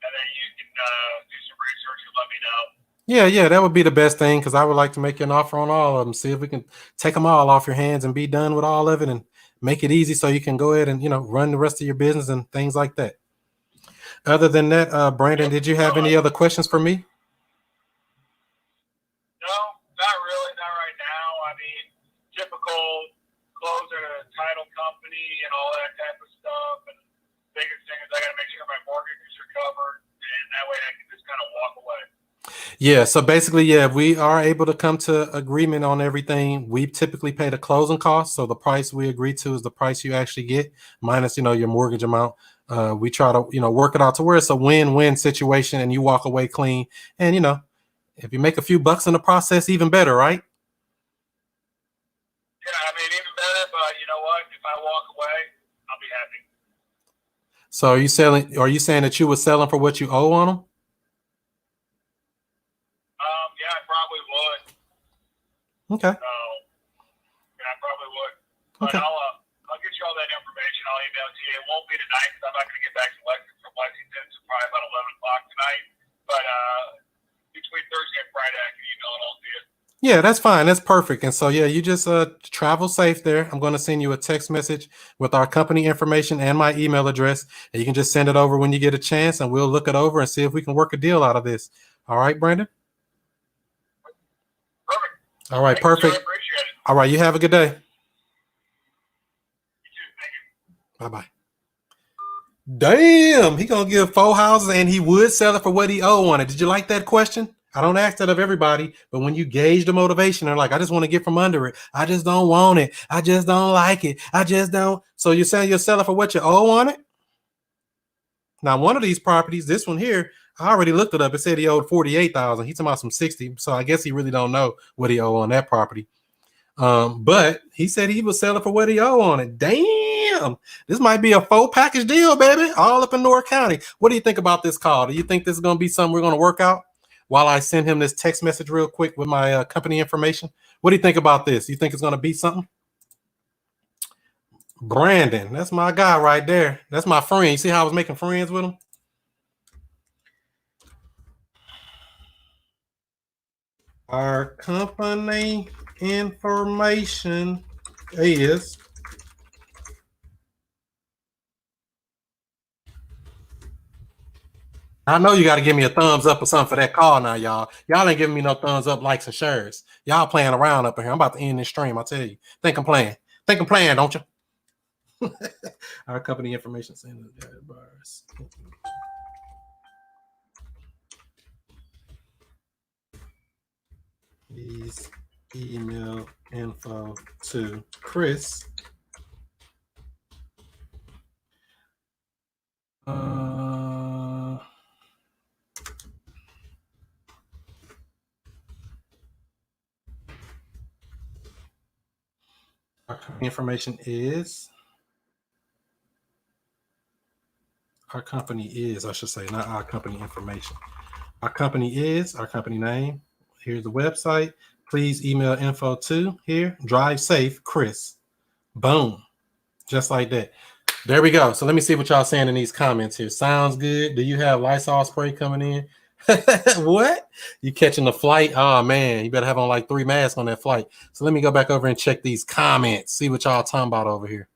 and then you can do some research and let me know. Yeah, that would be the best thing because I would like to make you an offer on all of them. See if we can take them all off your hands and be done with all of it and make it easy so you can go ahead and, run the rest of your business and things like that. Other than that, Brandon, did you have any other questions for me? No, not really, not right now. I mean, typical closing a title company and all that type of stuff. And biggest thing is I got to make sure my mortgages are covered, and that way I can just kind of walk away. Yeah, so basically, yeah, if we are able to come to agreement on everything, we typically pay the closing costs. So the price we agree to is the price you actually get, minus, your mortgage amount. We try to, work it out to where it's a win-win situation and you walk away clean. And, if you make a few bucks in the process, even better, right? Yeah, I mean, even better, but you know what? If I walk away, I'll be happy. So are you saying that you were selling for what you owe on them? Yeah, I probably would. Okay. Yeah, I probably would. But Okay. I'll get you all that information. I'll email it to you. It won't be tonight because I'm not going to get back to Lexington until probably about 11 o'clock tonight. But between Thursday and Friday, I can email it all to you. Yeah, that's fine. That's perfect. And so, yeah, you just travel safe there. I'm going to send you a text message with our company information and my email address. And you can just send it over when you get a chance, and we'll look it over and see if we can work a deal out of this. All right, Brandon? Perfect. All right, Thank you, sir. perfect. I appreciate it. All right, you have a good day. You too. Thank you. Bye-bye. Damn, he gonna give 4 houses and he would sell it for what he owe on it. Did you like that question? I don't ask that of everybody, but when you gauge the motivation, they're like, I just want to get from under it. I just don't want it. I just don't like it. I just don't. So you're saying you'll sell it for what you owe on it? Now, one of these properties, this one here, I already looked it up. It said he owed 48,000. He's talking about some 60. So I guess he really don't know what he owe on that property. But he said he would sell it for what he owe on it. Damn, this might be a full package deal, baby. All up in North County. What do you think about this call? Do you think this is going to be something we're going to work out? While I send him this text message real quick with my company information. What do you think about this? You think it's going to be something? Brandon, that's my guy right there. That's my friend. You see how I was making friends with him? Our company information is I know you got to give me a thumbs up or something for that call now, y'all. Y'all ain't giving me no thumbs up, likes, and shares. Y'all playing around up in here. I'm about to end this stream, I tell you. Think I'm playing. Think I'm playing, don't you? Our company information center bars. Please email info to Chris. Our company information is. Our company is, I should say, not our company information. Our company is, our company name. Here's the website. Please email info to here. Drive safe, Chris. Boom. Just like that. There we go. So let me see what y'all saying in these comments here. Sounds good. Do you have Lysol spray coming in? What? You catching the flight? Oh, man. You better have on like 3 masks on that flight. So let me go back over and check these comments. See what y'all talking about over here.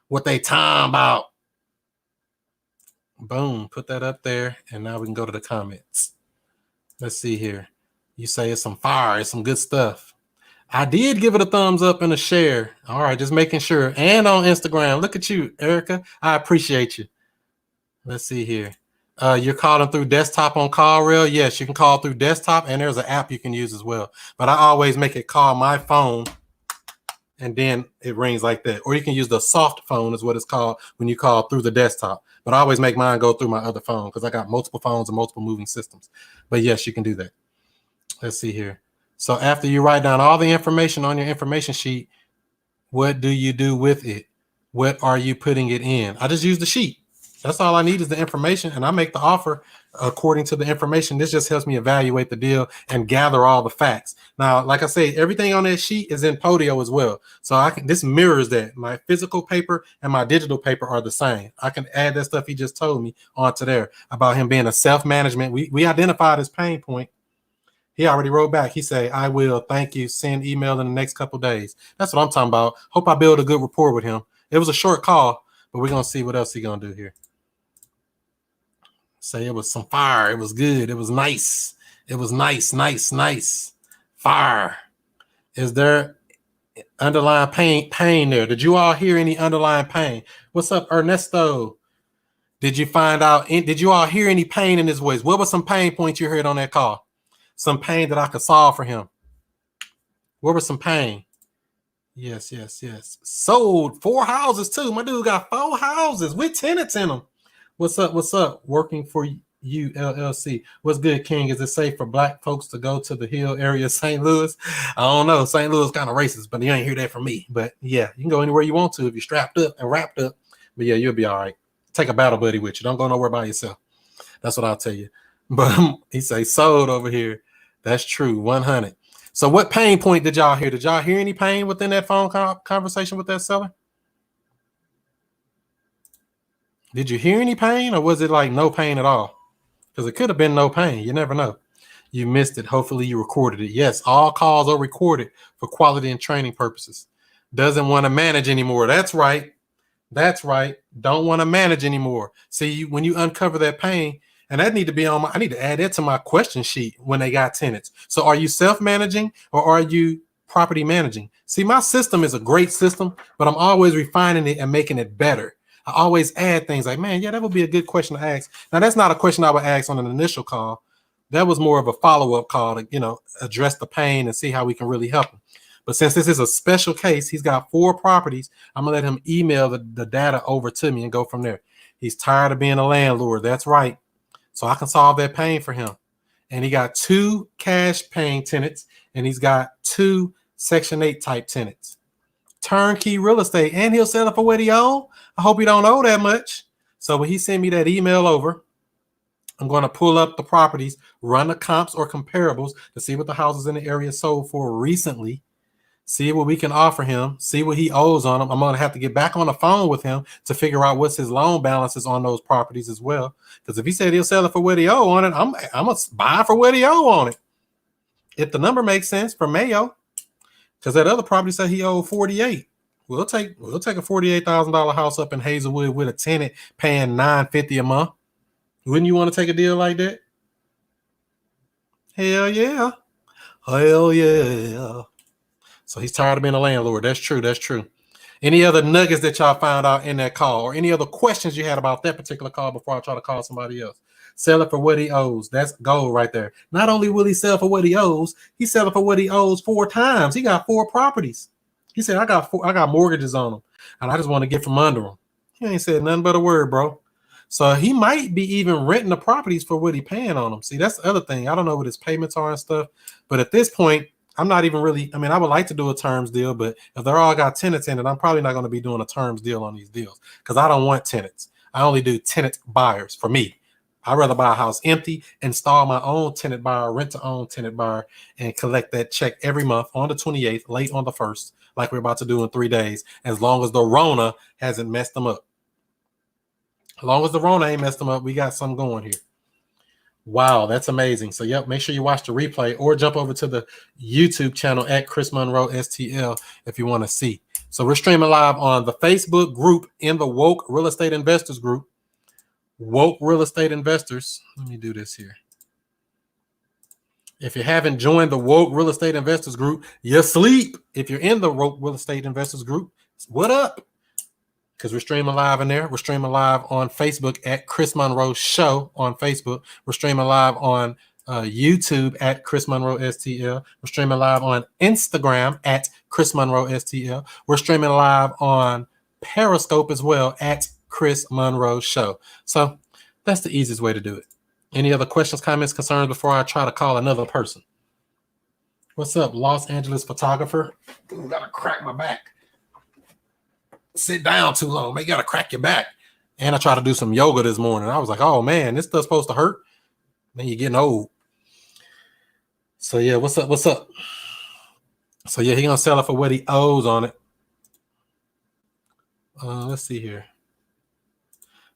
What they talking about. Boom. Put that up there. And now we can go to the comments. Let's see here. You say it's some fire. It's some good stuff. I did give it a thumbs up and a share. All right, just making sure. And on Instagram. Look at you, Erica. I appreciate you. Let's see here. You're calling through desktop on CallRail. Yes, you can call through desktop, and there's an app you can use as well. But I always make it call my phone, and then it rings like that. Or you can use the soft phone is what it's called when you call through the desktop. But I always make mine go through my other phone because I got multiple phones and multiple moving systems. But yes, you can do that. Let's see here. So after you write down all the information on your information sheet, what do you do with it? What are you putting it in? I just use the sheet. That's all I need is the information, and I make the offer according to the information. This just helps me evaluate the deal and gather all the facts. Now, like I say, everything on that sheet is in Podio as well. So this mirrors that. My physical paper and my digital paper are the same. I can add that stuff he just told me onto there about him being a self-management. We identified his pain point. He already wrote back. He said, I will. Thank you. Send email in the next couple days. That's what I'm talking about. Hope I build a good rapport with him. It was a short call, but we're going to see what else he's going to do here. Say it was some fire. It was good. It was nice. It was nice. Fire. Is there underlying pain there. Did you all hear any underlying pain? What's up, Ernesto? Did you find out? Did you all hear any pain in his voice? What were some pain points you heard on that call? Some pain that I could solve for him. What were some pain? Yes. Sold 4 houses too. My dude got 4 houses with tenants in them. What's up? Working for you, LLC. What's good, King? Is it safe for black folks to go to the Hill area of St. Louis? I don't know. St. Louis kind of racist, but you ain't hear that from me. But yeah, you can go anywhere you want to if you're strapped up and wrapped up. But yeah, you'll be all right. Take a battle buddy with you. Don't go nowhere by yourself. That's what I'll tell you. But he say sold over here. That's true. 100. So what pain point did y'all hear? Did y'all hear any pain within that phone conversation with that seller? Did you hear any pain, or was it like no pain at all? Because it could have been no pain. You never know. You missed it. Hopefully you recorded it. Yes, all calls are recorded for quality and training purposes. Doesn't want to manage anymore. That's right. Don't want to manage anymore. See, when you uncover that pain, and that need to be on I need to add that to my question sheet when they got tenants. So are you self-managing or are you property managing? See, my system is a great system, but I'm always refining it and making it better. I always add things like, man, yeah, that would be a good question to ask. Now, that's not a question I would ask on an initial call. That was more of a follow-up call to, address the pain and see how we can really help him. But since this is a special case, he's got 4 properties. I'm going to let him email the data over to me and go from there. He's tired of being a landlord. That's right. So I can solve that pain for him. And he got 2 cash paying tenants, and he's got 2 Section 8 type tenants. Turnkey real estate, and he'll sell it for what he owe. I hope he don't owe that much. So when he sent me that email over, I'm going to pull up the properties, run the comps or comparables to see what the houses in the area sold for recently. See what we can offer him, see what he owes on them. I'm going to have to get back on the phone with him to figure out what's his loan balances on those properties as well. Because if he said he'll sell it for what he owe on it, I'm going to buy for what he owe on it. If the number makes sense for Mayo, because that other property said he owed 48. We'll take a $48,000 house up in Hazelwood with a tenant paying $950 a month. Wouldn't you want to take a deal like that? Hell yeah. So he's tired of being a landlord. That's true. Any other nuggets that y'all found out in that call, or any other questions you had about that particular call before I try to call somebody else? Sell it for what he owes. That's gold right there. Not only will he sell for what he owes, he's selling for what he owes 4 times. He got 4 properties. He said, I got mortgages on them, and I just want to get from under them. He ain't said nothing but a word, bro. So he might be even renting the properties for what he paying on them. See, that's the other thing. I don't know what his payments are and stuff, but at this point, I'm not even really, I would like to do a terms deal, but if they're all got tenants in it, I'm probably not going to be doing a terms deal on these deals because I don't want tenants. I only do tenant buyers for me. I'd rather buy a house empty, install my own tenant buyer, rent to own tenant buyer, and collect that check every month on the 28th, late on the 1st, like we're about to do in 3 days, as long as the Rona hasn't messed them up. As long as the Rona ain't messed them up, we got something going here. Wow, that's amazing. So, yep, make sure you watch the replay or jump over to the YouTube channel at Chris Monroe STL if you want to see. So we're streaming live on the Facebook group in the Woke Real Estate Investors group. Woke Real Estate Investors. Let me do this here. If you haven't joined the Woke Real Estate Investors group, you're asleep. If you're in the Woke Real Estate Investors group, what up? Because we're streaming live in there. We're streaming live on Facebook at Chris Monroe Show on Facebook. We're streaming live on YouTube at Chris Monroe STL. We're streaming live on Instagram at Chris Monroe STL. We're streaming live on Periscope as well at Chris Monroe Show. So that's the easiest way to do it. Any other questions, comments, concerns before I try to call another person? What's up, Los Angeles photographer? Ooh, gotta crack my back. Sit down too long, man. You gotta crack your back. And I tried to do some yoga this morning. I was like, oh man, this stuff's supposed to hurt. Man, you're getting old. So yeah, what's up? So yeah, he gonna sell it for what he owes on it. Let's see here.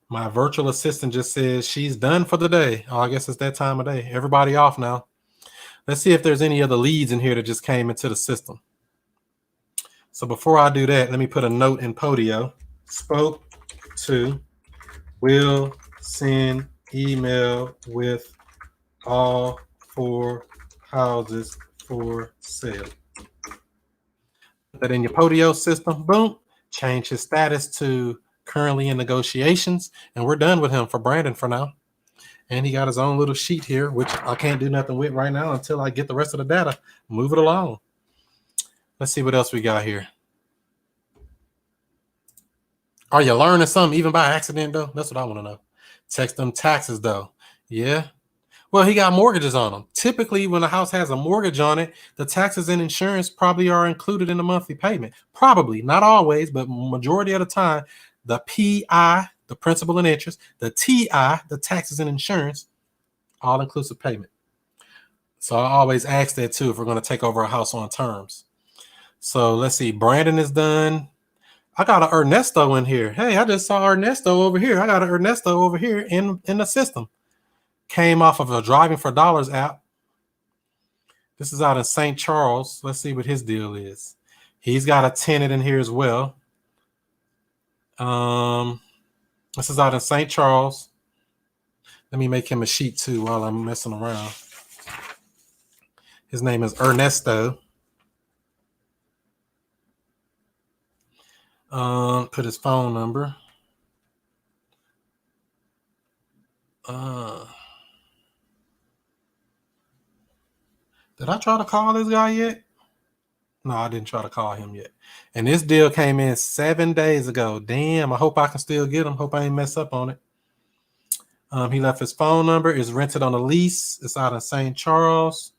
My virtual assistant just says she's done for the day. Oh, I guess it's that time of day. Everybody off now. Let's see if there's any other leads in here that just came into the system. So before I do that, let me put a note in Podio. Spoke to, will send email with all 4 houses for sale. that in your Podio system. Boom, change his status to currently in negotiations, and we're done with him for Brandon for now. And he got his own little sheet here, which I can't do nothing with right now until I get the rest of the data. Move it along. Let's see what else we got here. Are you learning something even by accident, though? That's what I want to know. Text them taxes, though. Yeah. Well, he got mortgages on them. Typically, when a house has a mortgage on it, the taxes and insurance probably are included in the monthly payment. Probably, not always, but majority of the time, the PI, the principal and interest, the TI, the taxes and insurance, all-inclusive payment. So I always ask that, too, if we're going to take over a house on terms. So let's see. Brandon is done. I got an Ernesto in here. Hey, I just saw Ernesto over here. I got an Ernesto over here in the system. Came off of a Driving for Dollars app. This is out in St. Charles. Let's see what his deal is. He's got a tenant in here as well. This is out in St. Charles. Let me make him a sheet too while I'm messing around. His name is Ernesto. Put his phone number. Did I try to call this guy yet? No, I didn't try to call him yet. And this deal came in 7 days ago. Damn, I hope I can still get him. Hope I ain't mess up on it. He left his phone number. It's rented on a lease. It's out in St. Charles.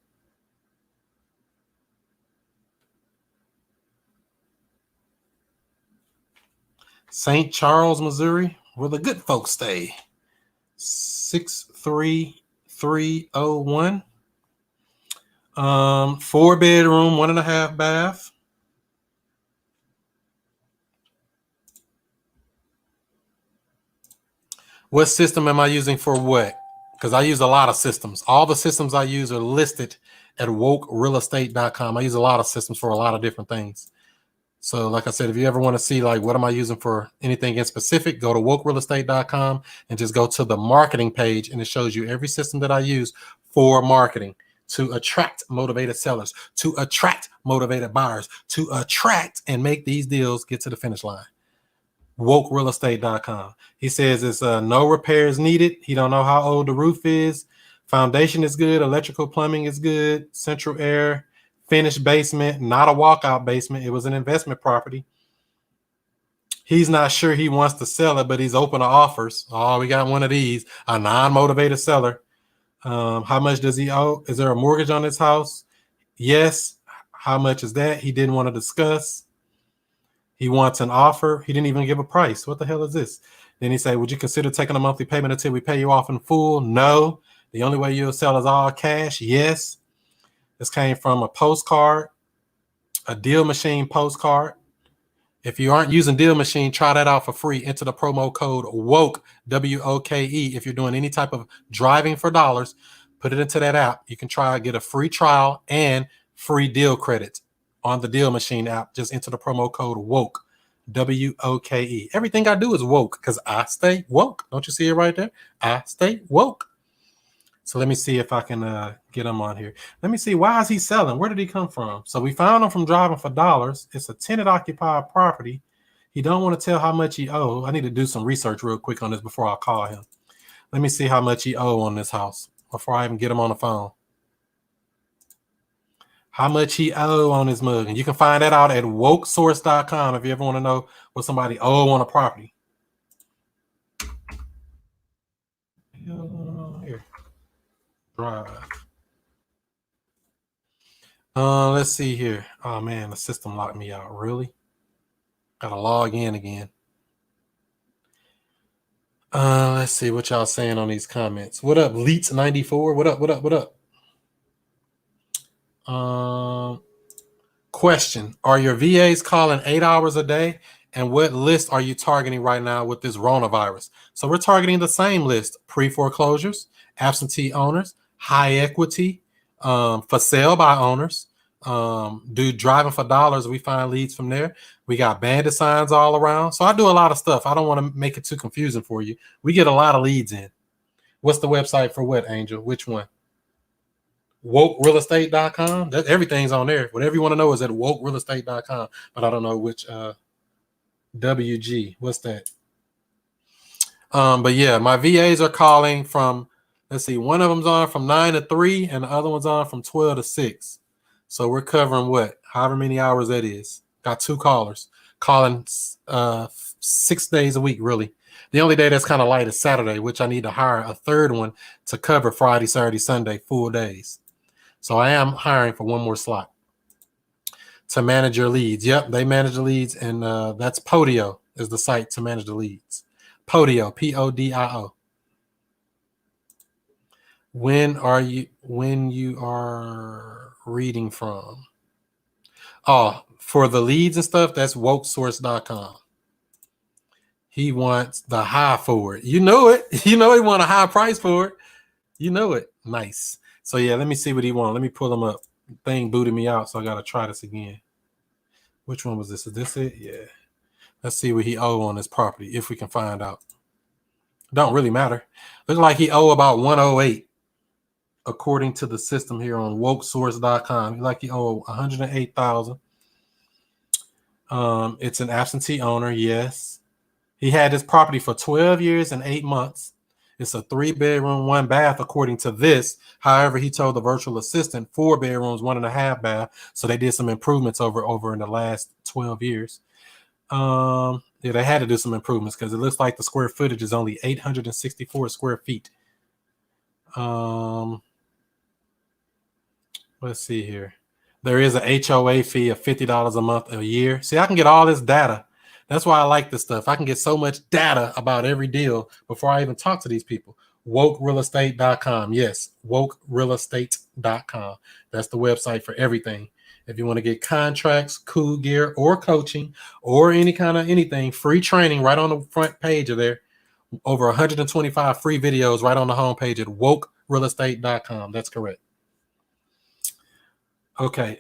St. Charles, Missouri, where the good folks stay. 63301. 4-bedroom, 1.5 bath. What system am I using for what? Because I use a lot of systems. All the systems I use are listed at wokerealestate.com. I use a lot of systems for a lot of different things. So like I said, if you ever want to see like what am I using for anything in specific, go to wokerealestate.com and just go to the marketing page, and it shows you every system that I use for marketing to attract motivated sellers, to attract motivated buyers, to attract and make these deals get to the finish line. wokerealestate.com. He says it's no repairs needed. He don't know how old the roof is. Foundation is good. Electrical plumbing is good. Central air. Finished basement, not a walkout basement. It was an investment property. He's not sure he wants to sell it, but he's open to offers. Oh, we got one of these, a non-motivated seller. How much does he owe? Is there a mortgage on this house? Yes. How much is that? He didn't want to discuss. He wants an offer. He didn't even give a price. What the hell is this? Then he said, would you consider taking a monthly payment until we pay you off in full? No. The only way you'll sell is all cash? Yes. This came from a postcard, a Deal Machine postcard. If you aren't using Deal Machine, try that out for free. Enter the promo code WOKE, W-O-K-E. If you're doing any type of driving for dollars, put it into that app. You can try get a free trial and free deal credits on the Deal Machine app. Just enter the promo code WOKE, W-O-K-E. Everything I do is woke because I stay woke. Don't you see it right there? I stay woke. So let me see if I can get him on here. Let me see. Why is he selling? Where did he come from? So we found him from Driving for Dollars. It's a tenant-occupied property. He don't want to tell how much he owe. I need to do some research real quick on this before I call him. Let me see how much he owe on this house before I even get him on the phone. How much he owe on his mug. And you can find that out at wokesource.com if you ever want to know what somebody owe on a property. Here. Drive. Let's see here. Oh man, the system locked me out. Really? Gotta log in again. Let's see what y'all saying on these comments. What up, Leets94? What up? What up? What up? Question: are your VAs calling 8 hours a day? And what list are you targeting right now with this coronavirus? So we're targeting the same list: pre-foreclosures, absentee owners, high equity, for sale by owners. Do Driving for Dollars. We find leads from there. We got bandit signs all around. So I do a lot of stuff. I don't want to make it too confusing for you. We get a lot of leads in. What's the website for what, Angel? Which one? wokerealestate.com. That everything's on there. Whatever you want to know is at wokerealestate.com. But I don't know which WG. What's that? But yeah, my VAs are calling from, let's see, one of them's on from 9 to 3 and the other one's on from 12 to 6. So we're covering what? However many hours that is. Got 2 callers calling 6 days a week, really. The only day that's kind of light is Saturday, which I need to hire a third one to cover Friday, Saturday, Sunday, full days. So I am hiring for one more slot to manage your leads. Yep, they manage the leads, and that's Podio is the site to manage the leads. Podio, Podio. When you are reading from? Oh, for the leads and stuff, that's wokesource.com. He wants the high for it. You know it. You know he want a high price for it. You know it. Nice. So yeah, let me see what he wants. Let me pull him up. Thing booted me out, so I gotta try this again. Which one was this? Is this it? Yeah. Let's see what he owe on this property, if we can find out. Don't really matter. Looks like he owe about 108, according to the system here on wokesource.com. Like he owe 108,000. It's an absentee owner, yes. He had this property for 12 years and 8 months. It's a 3-bedroom, 1 bath, according to this. However, he told the virtual assistant 4 bedrooms, 1.5 bath. So they did some improvements over in the last 12 years. Yeah, they had to do some improvements because it looks like the square footage is only 864 square feet. Let's see here. There is a HOA fee of $50 a month a year. See, I can get all this data. That's why I like this stuff. I can get so much data about every deal before I even talk to these people. Wokerealestate.com. Yes, wokerealestate.com. That's the website for everything. If you want to get contracts, cool gear, or coaching, or any kind of anything, free training right on the front page of there. Over 125 free videos right on the homepage at wokerealestate.com. That's correct. Okay.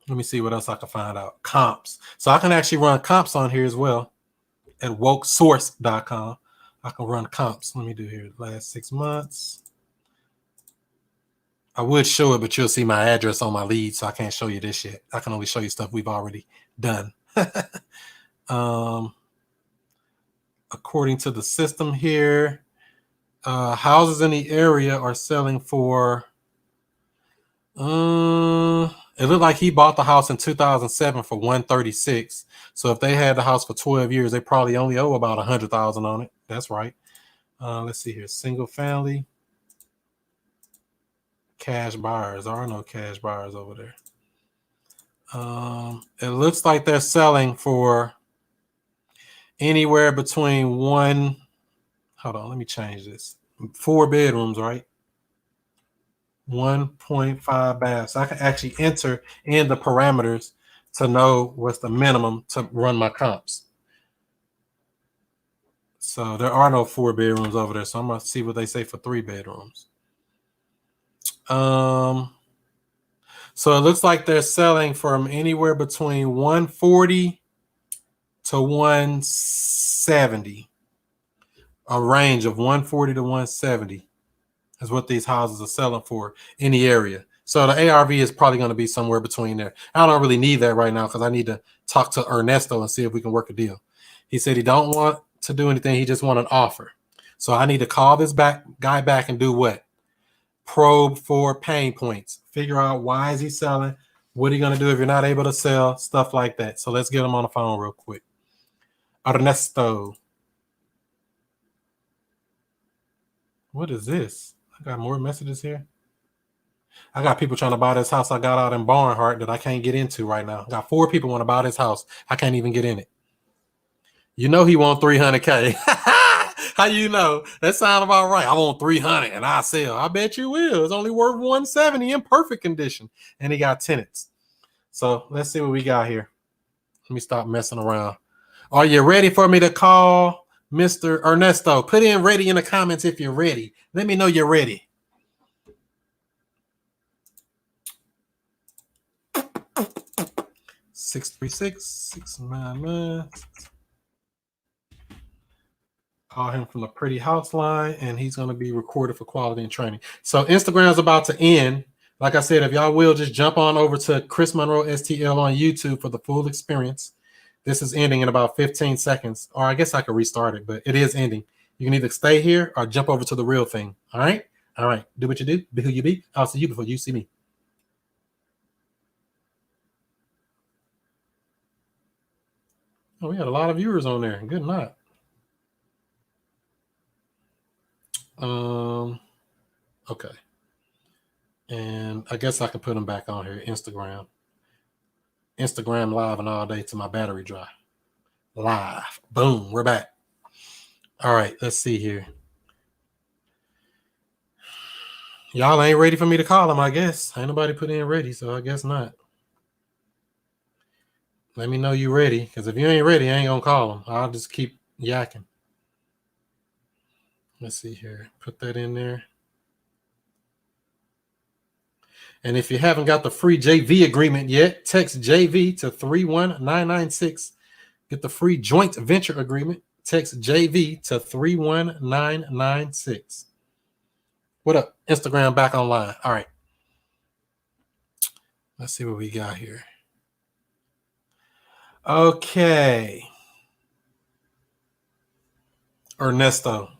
Let me see what else I can find out. Comps. So I can actually run comps on here as well at wokesource.com. I can run comps. Let me do here. Last 6 months. I would show it, but you'll see my address on my lead, so I can't show you this yet. I can only show you stuff we've already done. According to the system here, houses in the area are selling for it looked like he bought the house in 2007 for 136. So if they had the house for 12 years, they probably only owe about 100,000 on it. That's right. Let's see here. Single family. Cash buyers. There are no cash buyers over there. It looks like they're selling for anywhere between hold on, let me change this. 4 bedrooms, right? 1.5 baths. I can actually enter in the parameters to know what's the minimum to run my comps. So there are no 4 bedrooms over there. So I'm gonna see what they say for 3 bedrooms. So it looks like they're selling from anywhere between 140 to 170. A range of 140 to 170 is what these houses are selling for in the area. So the ARV is probably going to be somewhere between there. I don't really need that right now because I need to talk to Ernesto and see if we can work a deal. He said he don't want to do anything. He just want an offer. So I need to call this guy back and do what? Probe for pain points. Figure out why is he selling? What are you going to do if you're not able to sell? Stuff like that. So let's get him on the phone real quick. Ernesto. What is this? I got more messages here. I got people trying to buy this house I got out in Barnhart that I can't get into right now. I got 4 people want to buy this house. I can't even get in it. You know he want 300K. How you know? That sounds about right. I want 300 and I sell. I bet you will. It's only worth 170 in perfect condition. And he got tenants. So let's see what we got here. Let me stop messing around. Are you ready for me to call Mr. Ernesto? Put in ready in the comments if you're ready. Let me know you're ready. (636-699). Call him from the Pretty House line, and he's going to be recorded for quality and training. So Instagram's about to end. Like I said, if y'all will, just jump on over to Chris Monroe STL on YouTube for the full experience. This is ending in about 15 seconds, or I guess I could restart it, but it is ending. You can either stay here or jump over to the real thing. All right? All right. Do what you do. Be who you be. I'll see you before you see me. Oh, we had a lot of viewers on there. Good night. Okay. And I guess I can put them back on here. Instagram live and all day to my battery dry. Live. Boom. We're back. All right. Let's see here. Y'all ain't ready for me to call them, I guess. Ain't nobody put in ready, so I guess not. Let me know you ready, because if you ain't ready, I ain't gonna call them. I'll just keep yakking. Let's see here. Put that in there. And if you haven't got the free JV agreement yet, text JV to 31996. Get the free joint venture agreement. Text JV to 31996. What up? Instagram back online. All right. Let's see what we got here. Okay. Ernesto.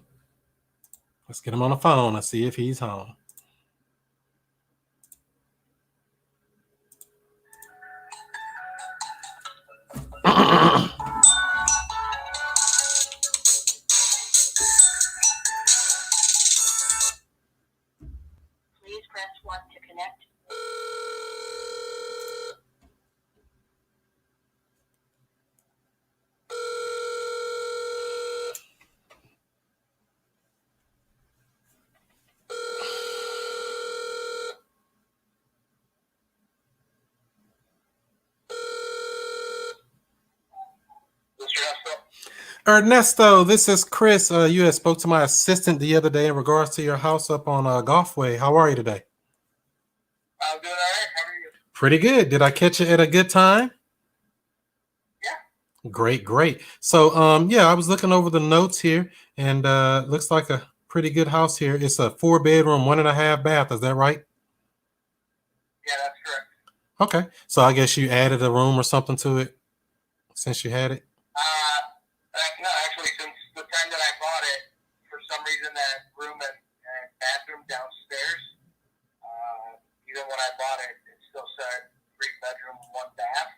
Let's get him on the phone and see if he's home. Please press 1 to connect. Ernesto, this is Chris. You had spoke to my assistant the other day in regards to your house up on Golfway. How are you today? I'm doing all right. How are you? Pretty good. Did I catch you at a good time? Yeah. Great. So, yeah, I was looking over the notes here, and looks like a pretty good house here. It's a 4-bedroom, 1.5 bath. Is that right? Yeah, that's correct. Okay. So I guess you added a room or something to it since you had it. No, actually, since the time that I bought it, for some reason that room and bathroom downstairs, even when I bought it, it still said 3-bedroom, 1 bath.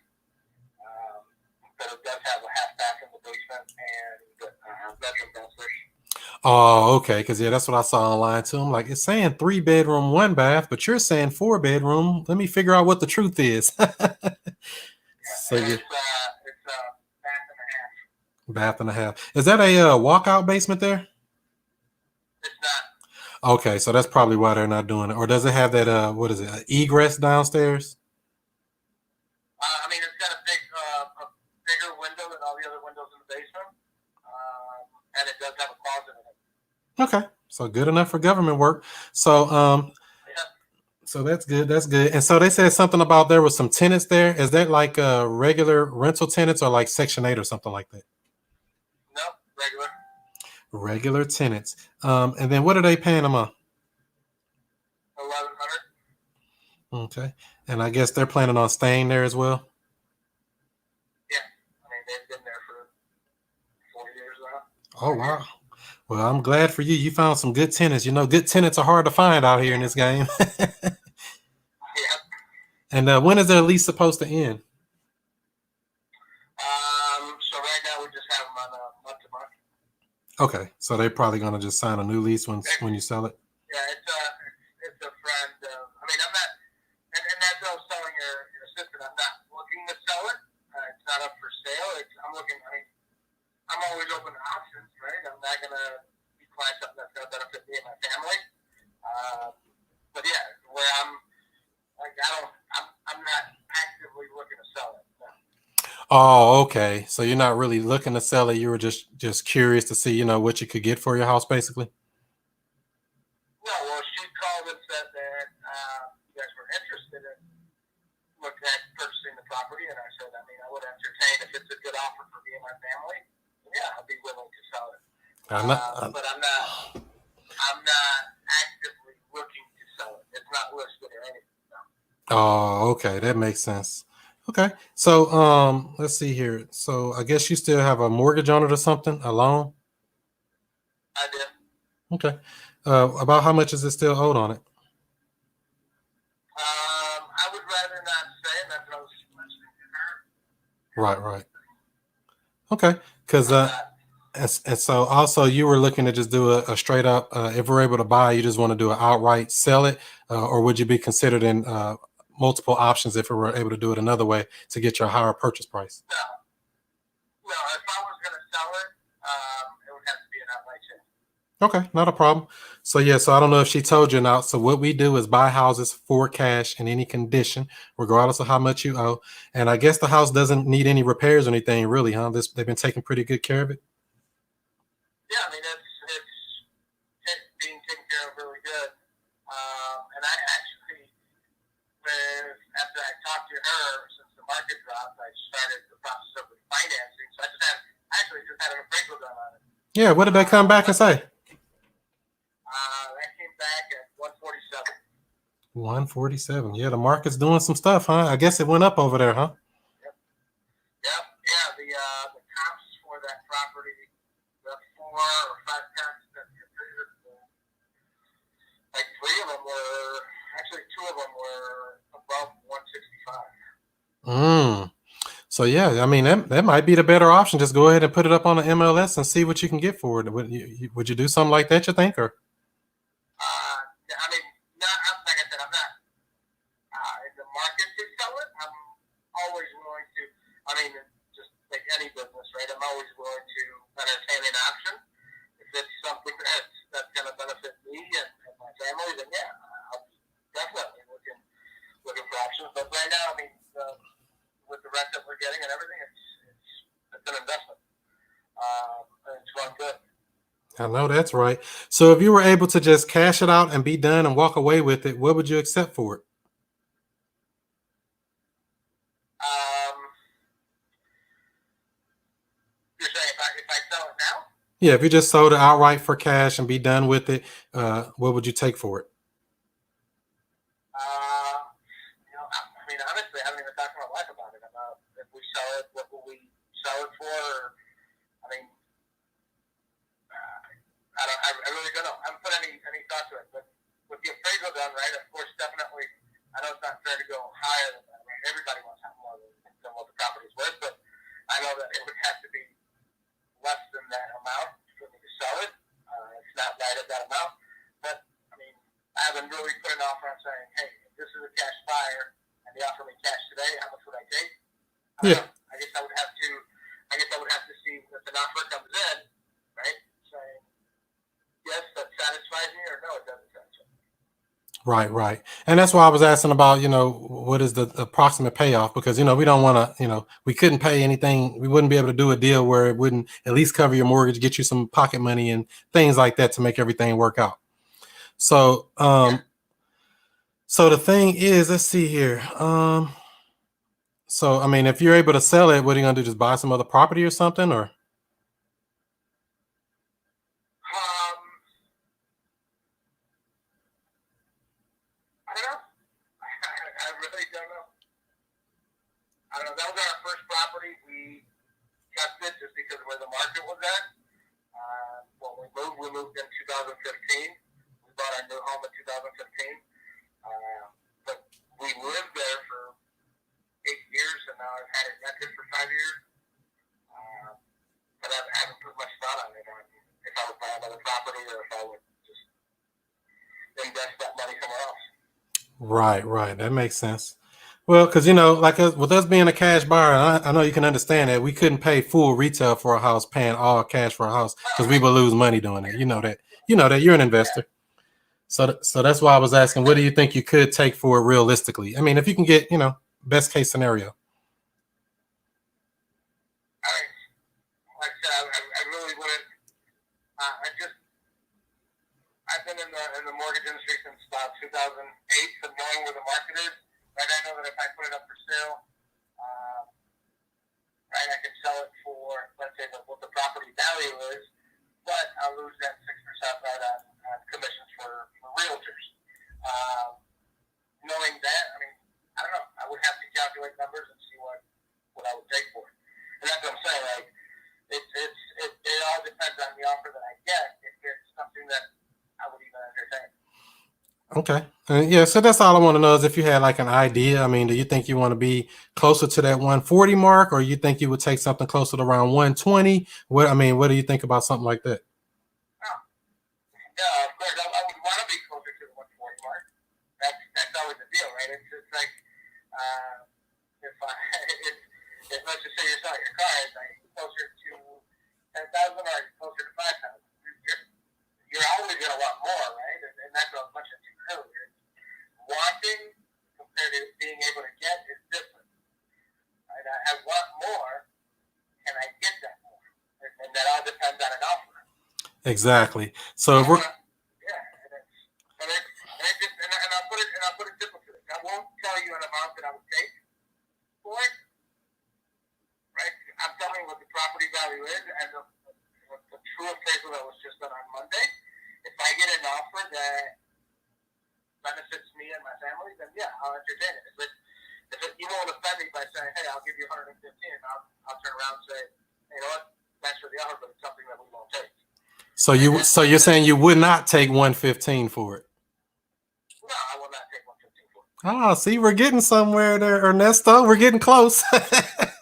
But it does have a half bath in the basement and bedroom downstairs. Oh, okay. Because yeah, that's what I saw online too. I'm like, it's saying 3-bedroom, 1 bath, but you're saying 4-bedroom. Let me figure out what the truth is. So It's you a bath and a half. bath and a half. Is that a walkout basement there? It's not. Okay, so that's probably why they're not doing it. Or does it have that what is it, egress downstairs? I mean, it's got a bigger window than all the other windows in the basement, and it does have a closet in it. Okay, so good enough for government work. So Yeah. so that's good. That's good. And so they said something about there was some tenants there. Is that like regular rental tenants or like Section 8 or something like that? No, regular. Regular tenants. And then what are they paying a month? 1,100. Okay. And I guess they're planning on staying there as well. Yeah, I mean they've been there for 4 years now. Oh wow. Well, I'm glad for you. You found some good tenants. You know, good tenants are hard to find out here in this game. Yeah. And when is their lease supposed to end? So right now we just have them on a month-to-month. Okay, so they're probably going to just sign a new lease when you sell it. Yeah, it's a friend. I mean, I'm not, and that's what I was telling your assistant. I'm not looking to sell it. It's not up for sale. I'm looking. I mean, I'm always open to options, right? I'm not gonna decline something that's gonna benefit me and my family. But yeah, where I'm like, I'm not actively looking to sell it. No. Oh, okay. So you're not really looking to sell it. You were just curious to see, what you could get for your house, basically. No, well, she called and said that you guys were interested in looking at purchasing the property, and I said, I mean, I would entertain if it's a good offer for me and my family. Yeah, I'd be willing to sell it. But I'm not actively looking to sell it. It's not listed or anything. No. Oh, okay, that makes sense. Okay, so let's see here. So I guess you still have a mortgage on it or something, a loan. I do. Okay, about how much is it still owed on it? I would rather not say, and that's what I was listening to her. Right, right. Okay, because and so also you were looking to just do a straight up. If we're able to buy, you just want to do an outright sell it, or would you be considered in multiple options if we were able to do it another way to get your higher purchase price? No, if I was going to sell it, it would have to be an outright sale. Okay, not a problem. So yeah, so I don't know if she told you or not. So what we do is buy houses for cash in any condition, regardless of how much you owe. And I guess the house doesn't need any repairs or anything, really, huh? They've been taking pretty good care of it. Yeah, I mean it's being taken care of really good. And I actually, after I talked to her, since the market dropped, I started the process of refinancing. So I actually just had an appraisal done on it. Yeah, what did they come back and say? That came back at 147. 147. Yeah, the market's doing some stuff, huh? I guess it went up over there, huh? Yep. Yeah. The comps for that property, the 4 or 5 comps that completed, like 3 of them were, actually 2 of them were above 165. So yeah, I mean that might be the better option. Just go ahead and put it up on the MLS and see what you can get for it. Would you do something like that? You think, or? I mean, like I said, I'm not in the market to sell it. I'm always willing to. I mean, just like any business, right? I'm always willing to entertain an option. If it's something that's going to benefit me and my family, then yeah, I'll be definitely looking for options. But right now, I mean, with the rent that we're getting and everything, it's an investment. And it's going good. I know that's right. So if you were able to just cash it out and be done and walk away with it, what would you accept for it? You're saying if I sell it now? Yeah, if you just sold it outright for cash and be done with it, what would you take for it? I mean, honestly, I haven't even talked to my wife about it. About if we sell it, what will we sell it for? I mean, I really don't know. I haven't put any thought to it. But with the appraisal done, right, of course, definitely, I know it's not fair to go higher than that, right? Everybody wants to have more than what the property is worth, but I know that it would have to be less than that amount for me to sell it. It's not right at that amount. But, I mean, I haven't really put an offer on saying, hey, if this is a cash buyer and they offer me cash today, how much would I take? I guess I would have to see if an offer comes in, right? Saying, yes, that satisfies me, or no, it doesn't satisfy me. Right. And that's why I was asking about, what is the approximate payoff? Because, we don't want to, we couldn't pay anything. We wouldn't be able to do a deal where it wouldn't at least cover your mortgage, get you some pocket money and things like that to make everything work out. So, so the thing is, let's see here. So, I mean, if you're able to sell it, what are you going to do? Just buy some other property or something, or? I don't know. I really don't know. I don't know. That was our first property. We kept it just because of where the market was at. When we moved in 2015. We bought our new home in 2015. But we lived there for 8 years, and now I've had it rented for 5 years. But I haven't put much thought on it, on if I would buy another property or if I would just invest that money somewhere else. Right. That makes sense. Well, because like with us being a cash buyer, I know you can understand that we couldn't pay full retail for a house, paying all cash for a house, because we would lose money doing it. You know that you're an investor. So that's why I was asking, what do you think you could take for it realistically? I mean, if you can get, best case scenario. Like I said, I really wouldn't. I've been in the mortgage industry since about 2008, so knowing where the market is, right? I know that if I put it up for sale, right, I can sell it for, let's say, what the property value is, but Okay. Yeah, so that's all I want to know is if you had like an idea. I mean, do you think you want to be closer to that 140 mark, or you think you would take something closer to around 120? What I mean, what do you think about something like that? Yeah, of course. I would want to be closer to the 140 mark. That's always the deal, right? It's just like if let's just say you're selling your car, it's like closer to 10,000 or closer to 5,000. You're always going to want more, right? And that's what I was mentioning to you earlier. Wanting compared to being able to get is different. Right? I want more. Can I get that more? And that all depends on an offer. Exactly. So if we're I'll put it simple to this. I won't tell you an amount that I would take for it. Right? I'm telling you what the property value is and the true appraisal that was just done on Monday. If I get an offer that benefits me and my family, then yeah, I'll entertain it. You won't offend me by saying, hey, I'll give you 115, I'll turn around and say, you know what, thanks for the offer, but it's something that we won't take. so you're saying you would not take 115 for it? No, I will not take 115 for it. Oh, see, we're getting somewhere there, Ernesto. We're getting close. I understand.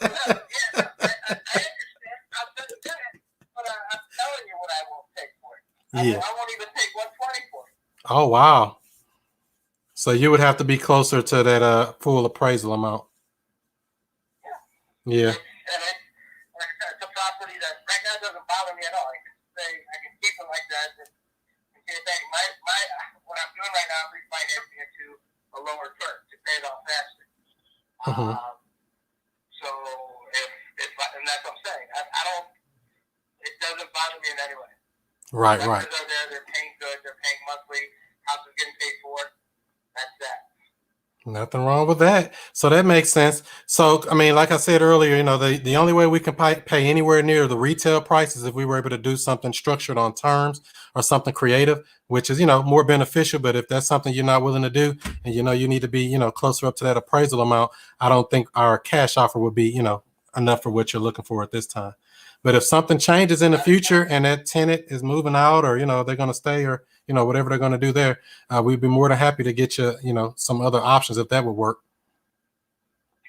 I'll tell you that, but I'm telling you what I won't take for it. Yeah. I won't even take 120 for it. Oh, wow. So you would have to be closer to that full appraisal amount. Yeah. And like I said, it's a property that right now doesn't bother me at all. I can keep it like that. And get it back. What I'm doing right now, I'm refinancing it to a lower term to pay it off faster. Mhm. So and that's what I'm saying. I don't. It doesn't bother me in any way. Right. Investors are there. They're paying good. They're paying monthly. House is getting paid for. That's that. Nothing wrong with that. So that makes sense. So, I mean, like I said earlier, the only way we can pay anywhere near the retail price is if we were able to do something structured on terms or something creative, which is, more beneficial. But if that's something you're not willing to do and, you need to be, closer up to that appraisal amount, I don't think our cash offer would be, enough for what you're looking for at this time. But if something changes in the future and that tenant is moving out or, they're going to stay or, whatever they're going to do there, we'd be more than happy to get you, some other options if that would work.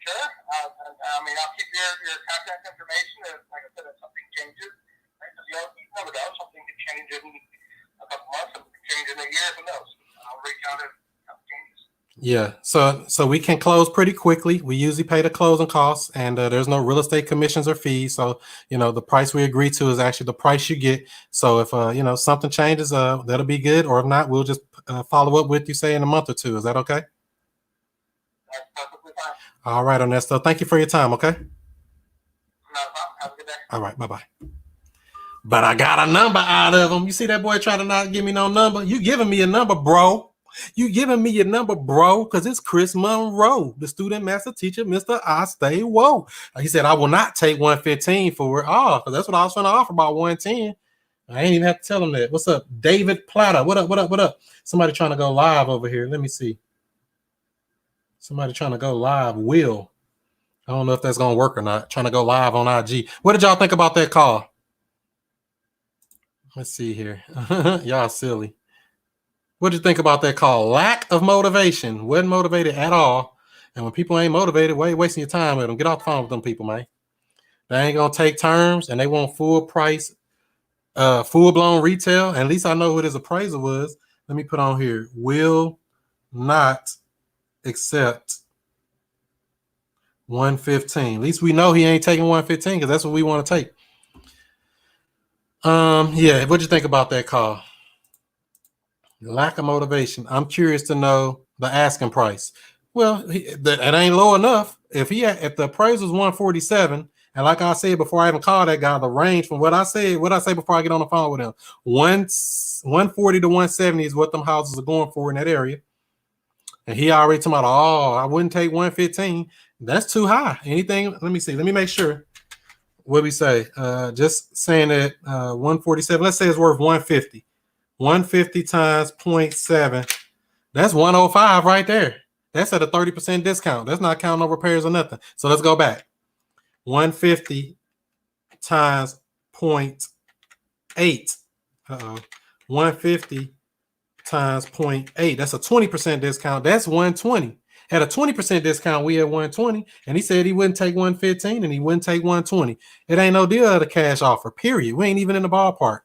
Sure. I mean, I'll keep your contact information. Like I said, if something changes, right? Because you never know. Something could change in a couple months. Something could change in a year. Who knows? I'll reach out if something changes. Yeah, so we can close pretty quickly. We usually pay the closing costs, and there's no real estate commissions or fees. So the price we agree to is actually the price you get. So if something changes, that'll be good. Or if not, we'll just follow up with you, say in a month or two. Is that okay? That's perfectly fine. All right, Ernesto. Thank you for your time. Okay. No problem. Have a good day. All right. Bye. But I got a number out of him. You see that boy trying to not give me no number? You giving me a number, bro? You giving me your number, bro, because it's Chris Monroe, the student master teacher, Mr. I Stay Woe. He said, I will not take 115 for it. Oh, because that's what I was trying to offer, about 110. I ain't even have to tell him that. What's up, David Platter? What up? Somebody trying to go live over here. Let me see. Somebody trying to go live. Will. I don't know if that's going to work or not. Trying to go live on IG. What did y'all think about that call? Let's see here. Y'all silly. What did you think about that call? Lack of motivation. Wasn't motivated at all. And when people ain't motivated, why are you wasting your time with them? Get off the phone with them people, man. They ain't going to take terms, and they want full price, full-blown retail. And at least I know who his appraisal was. Let me put on here. Will not accept 115. At least we know he ain't taking 115 because that's what we want to take. Yeah, what'd you think about that call? Lack of motivation. I'm curious to know the asking price. Well, that ain't low enough. If the appraisal is 147, and like I said before I even called that guy, the range from what I say before I get on the phone with him, 140 to 170 is what them houses are going for in that area. And he already talking about, I wouldn't take 115. That's too high. Anything? Let me see. Let me make sure. What we say? Just saying that 147. Let's say it's worth 150. 150 times 0.7. That's 105 right there. That's at a 30% discount. That's not counting no repairs or nothing. So let's go back. 150 times 0.8. 150 times 0.8. That's a 20% discount. That's 120. At a 20% discount, we at 120. And he said he wouldn't take 115 and he wouldn't take 120. It ain't no deal at a cash offer, period. We ain't even in the ballpark.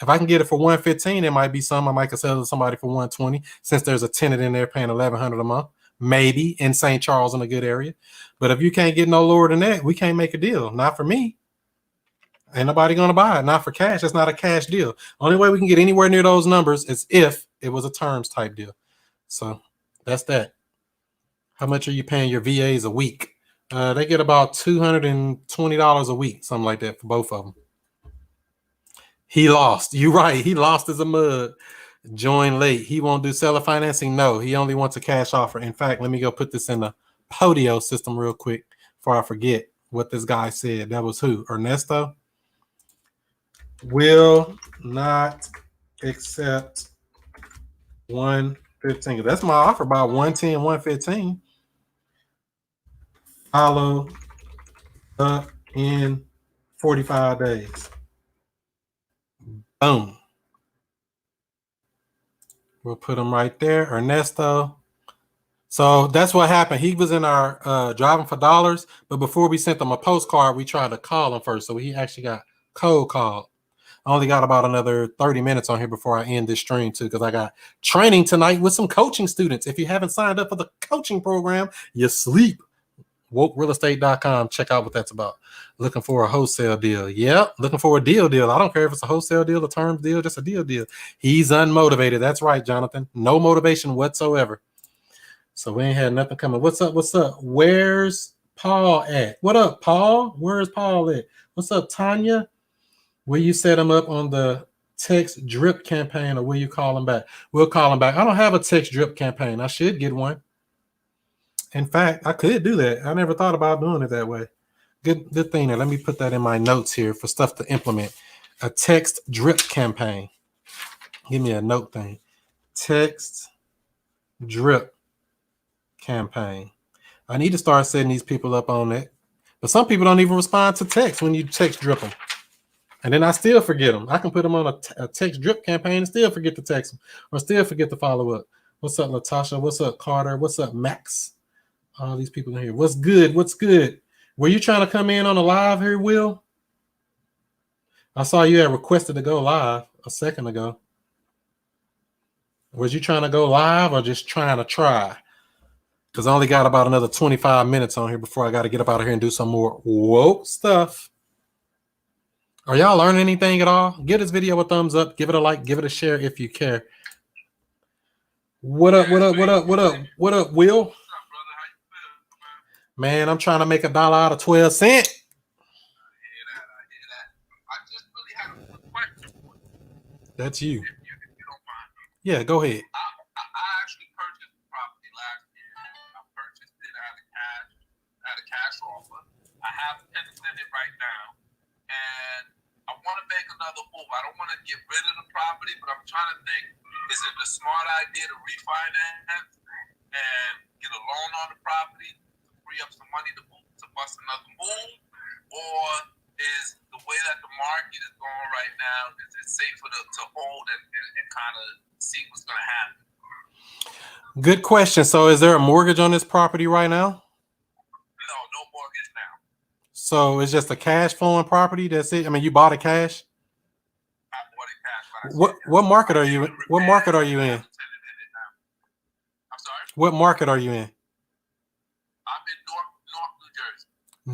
If I can get it for 115, it might be some I might could sell to somebody for 120 since there's a tenant in there paying $1,100 a month, maybe in St. Charles in a good area. But if you can't get no lower than that, we can't make a deal. Not for me. Ain't nobody gonna buy it. Not for cash. It's not a cash deal. Only way we can get anywhere near those numbers is if it was a terms type deal. So that's that. How much are you paying your VAs a week? They get about $220 a week, something like that for both of them. He lost. You right. He lost as a mud. Join late. He won't do seller financing. No, he only wants a cash offer. In fact, let me go put this in the Podio system real quick before I forget what this guy said. That was who? Ernesto? Will not accept 115. That's my offer, about 110, 115. Follow up in 45 days. Boom. We'll put him right there. Ernesto. So that's what happened. He was in our driving for dollars, but before we sent him a postcard, we tried to call him first. So he actually got cold called. I only got about another 30 minutes on here before I end this stream too, because I got training tonight with some coaching students. If you haven't signed up for the coaching program, you sleep. WokeRealEstate.com. Check out what that's about. Looking for a wholesale deal. Yep. Looking for a deal. I don't care if it's a wholesale deal, a terms deal, just a deal. He's unmotivated. That's right, Jonathan. No motivation whatsoever. So we ain't had nothing coming. What's up? Where's Paul at? What up, Paul? Where's Paul at? What's up, Tanya? Will you set him up on the text drip campaign, or will you call him back? We'll call him back. I don't have a text drip campaign. I should get one. In fact, I could do that. I never thought about doing it that way. Good thing. Let me put that in my notes here for stuff to implement. A text drip campaign. Give me a note thing. Text drip campaign. I need to start setting these people up on that. But some people don't even respond to text when you text drip them. And then I still forget them. I can put them on a text drip campaign and still forget to text them or still forget to follow up. What's up, Latasha? What's up, Carter? What's up, Max? All these people in here. What's good? Were you trying to come in on a live here, Will? I saw you had requested to go live a second ago. Was you trying to go live or just trying to try? Because I only got about another 25 minutes on here before I got to get up out of here and do some more woke stuff. Are y'all learning anything at all? Give this video a thumbs up. Give it a like. Give it a share if you care. What up, Will? Man, I'm trying to make $1 out of 12 cents. I hear that. I just really had a quick question for you. That's you. If you don't mind. Yeah, go ahead. I actually purchased the property last year. I purchased it at a cash offer. I have tenants in it right now. And I want to make another move. I don't want to get rid of the property, but I'm trying to think, is it a smart idea to refinance and get a loan on the property? Free up some money to bust another move, or is the way that the market is going right now, is it safer to hold and kind of see what's going to happen? Good question. So is there a mortgage on this property right now? No mortgage now. So it's just a cash flowing property. That's it. I mean, you bought it cash. I bought it cash. What market are you in? What market are you in? I'm sorry? What market are you in? I'm in North New Jersey.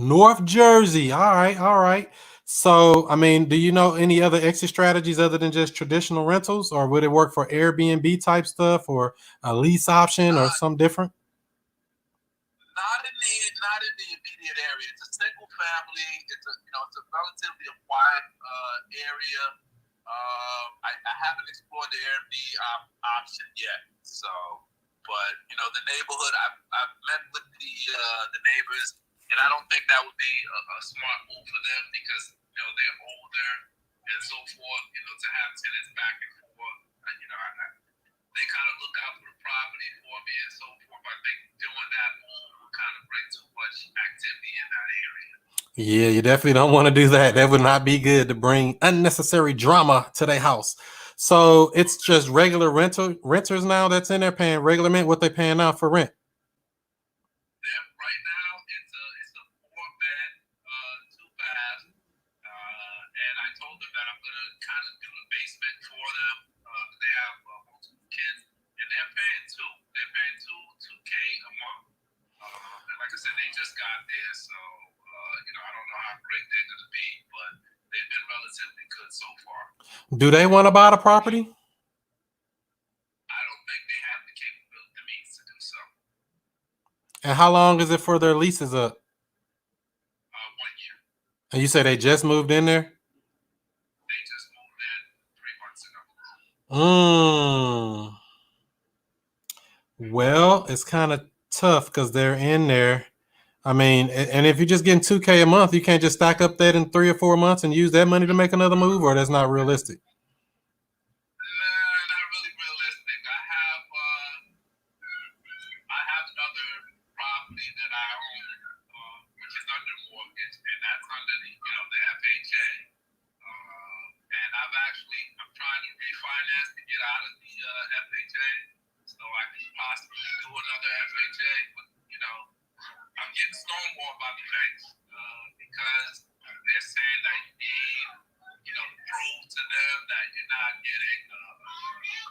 North Jersey. All right. So, I mean, do you know any other exit strategies other than just traditional rentals, or would it work for Airbnb type stuff or a lease option or something different? Not in the immediate area. It's a single family. It's a relatively quiet area. I haven't explored the Airbnb option yet. So, but the neighborhood, I've met with the neighbors, and I don't think that would be a smart move for them because they're older and so forth. To have tenants back and forth, they kind of look out for the property for me and so forth. I think doing that move would kind of bring too much activity in that area. Yeah, you definitely don't want to do that. That would not be good to bring unnecessary drama to their house. So it's just regular renters now that's in there paying regular rent. What they paying now for rent? Right now, it's a 4-bed, 2 bath, and I told them that I'm gonna kind of do the basement for them. They have multiple kids, and they're paying two K a month. And like I said, they just got there, so I don't know how great they're gonna be, but they've been relatively good so far. Do they want to buy the property? I don't think they have the capability, the means to do so. And how long is it for their leases up? 1 year. And you say they just moved in there? They just moved in 3 months ago. Well, it's kind of tough because they're in there. I mean, and if you're just getting 2K a month, you can't just stack up that in 3 or 4 months and use that money to make another move, or that's not realistic. Not really realistic. I have another property that I own, which is under mortgage, and that's under the FHA. And I'm trying to refinance to get out of the FHA, so I can possibly do another FHA. But I'm getting stonewalled by the banks because they're saying that you need, to prove to them that you're not getting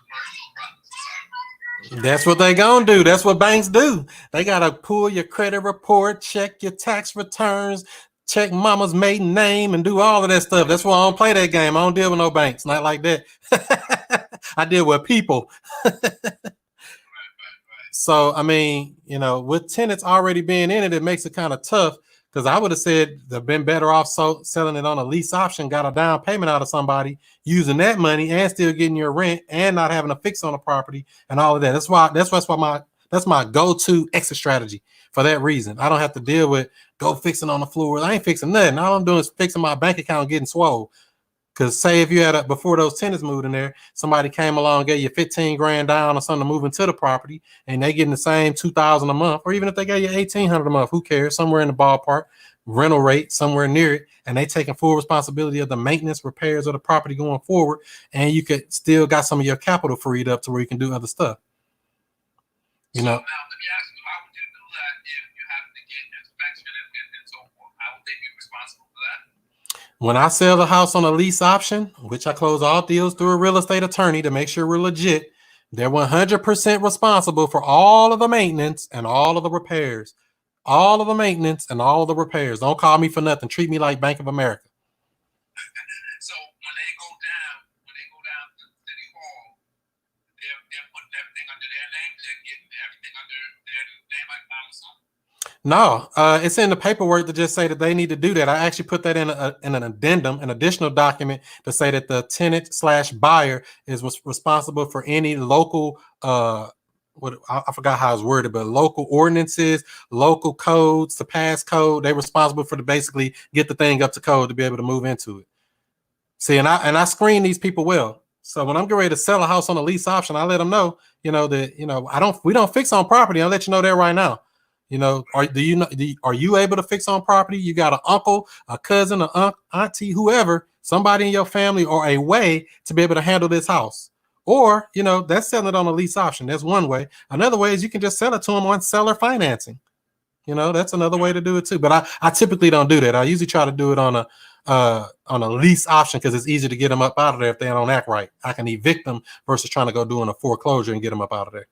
commercial property. That's what they gonna do. That's what banks do. They gotta pull your credit report, check your tax returns, check mama's maiden name, and do all of that stuff. That's why I don't play that game. I don't deal with no banks. Not like that. I deal with people. So, I mean, with tenants already being in it, it makes it kind of tough, because I would have said they've been better off selling it on a lease option, got a down payment out of somebody, using that money and still getting your rent and not having a fix on the property and all of that. That's my go-to exit strategy for that reason. I don't have to deal with go fixing on the floor. I ain't fixing nothing. All I'm doing is fixing my bank account getting swole. Because say if you had before those tenants moved in there, somebody came along, gave you 15 grand down or something to move into the property, and they getting the same 2,000 a month, or even if they gave you 1,800 a month, who cares? Somewhere in the ballpark, rental rate, somewhere near it, and they taking full responsibility of the maintenance, repairs of the property going forward, and you could still got some of your capital freed up to where you can do other stuff. So now, let me ask you, how would you do that if you have to get inspection and so forth? How would they be responsible for that? When I sell the house on a lease option, which I close all deals through a real estate attorney to make sure we're legit, they're 100% responsible for all of the maintenance and all of the repairs. All of the maintenance and all of the repairs. Don't call me for nothing. Treat me like Bank of America. So when they go down to City Hall, they're putting everything under their name. They're getting everything under their name, like Amazon. No, it's in the paperwork to just say that they need to do that. I actually put that in an addendum, an additional document to say that the tenant/buyer is responsible for any local, I forgot how it's worded, but local ordinances, local codes to pass code. They're responsible for to basically get the thing up to code to be able to move into it. See, and I screen these people well. So when I'm getting ready to sell a house on a lease option, I let them know, that we don't fix on property. I'll let you know that right now. Are you able to fix on property? You got an uncle, a cousin, an auntie, whoever, somebody in your family, or a way to be able to handle this house. Or, that's selling it on a lease option. That's one way. Another way is you can just sell it to them on seller financing. That's another way to do it too. But I typically don't do that. I usually try to do it on a lease option because it's easier to get them up out of there if they don't act right. I can evict them versus trying to go doing a foreclosure and get them up out of there.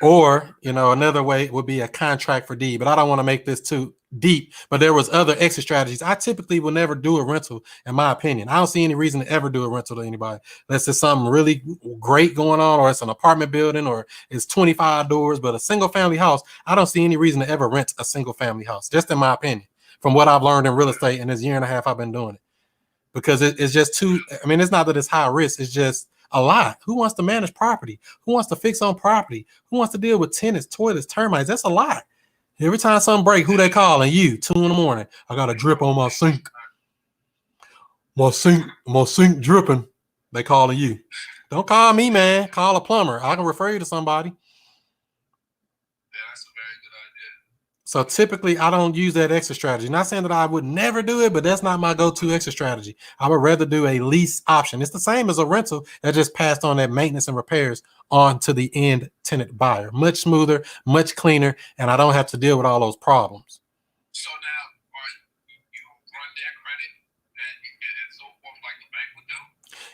Or, another way would be a contract for deed, but I don't want to make this too deep. But there was other exit strategies. I typically will never do a rental, in my opinion. I don't see any reason to ever do a rental to anybody. Unless it's something really great going on, or it's an apartment building, or it's 25 doors. But a single family house, I don't see any reason to ever rent a single family house, just in my opinion, from what I've learned in real estate in this year and a half I've been doing it. Because it's just too, it's not that it's high risk, it's just a lot. Who wants to manage property? Who wants to fix on property? Who wants to deal with tenants, toilets, termites? That's a lot. Every time something break, who they calling? You, 2 a.m. I got a drip on my sink. My sink dripping. They calling you. Don't call me, man. Call a plumber. I can refer you to somebody. Yeah, that's a very good idea. So typically I don't use that exit strategy. Not saying that I would never do it, but that's not my go-to exit strategy. I would rather do a lease option. It's the same as a rental that just passed on that maintenance and repairs on to the end tenant buyer. Much smoother, much cleaner, and I don't have to deal with all those problems. So now, you run their credit and so forth like the bank would do?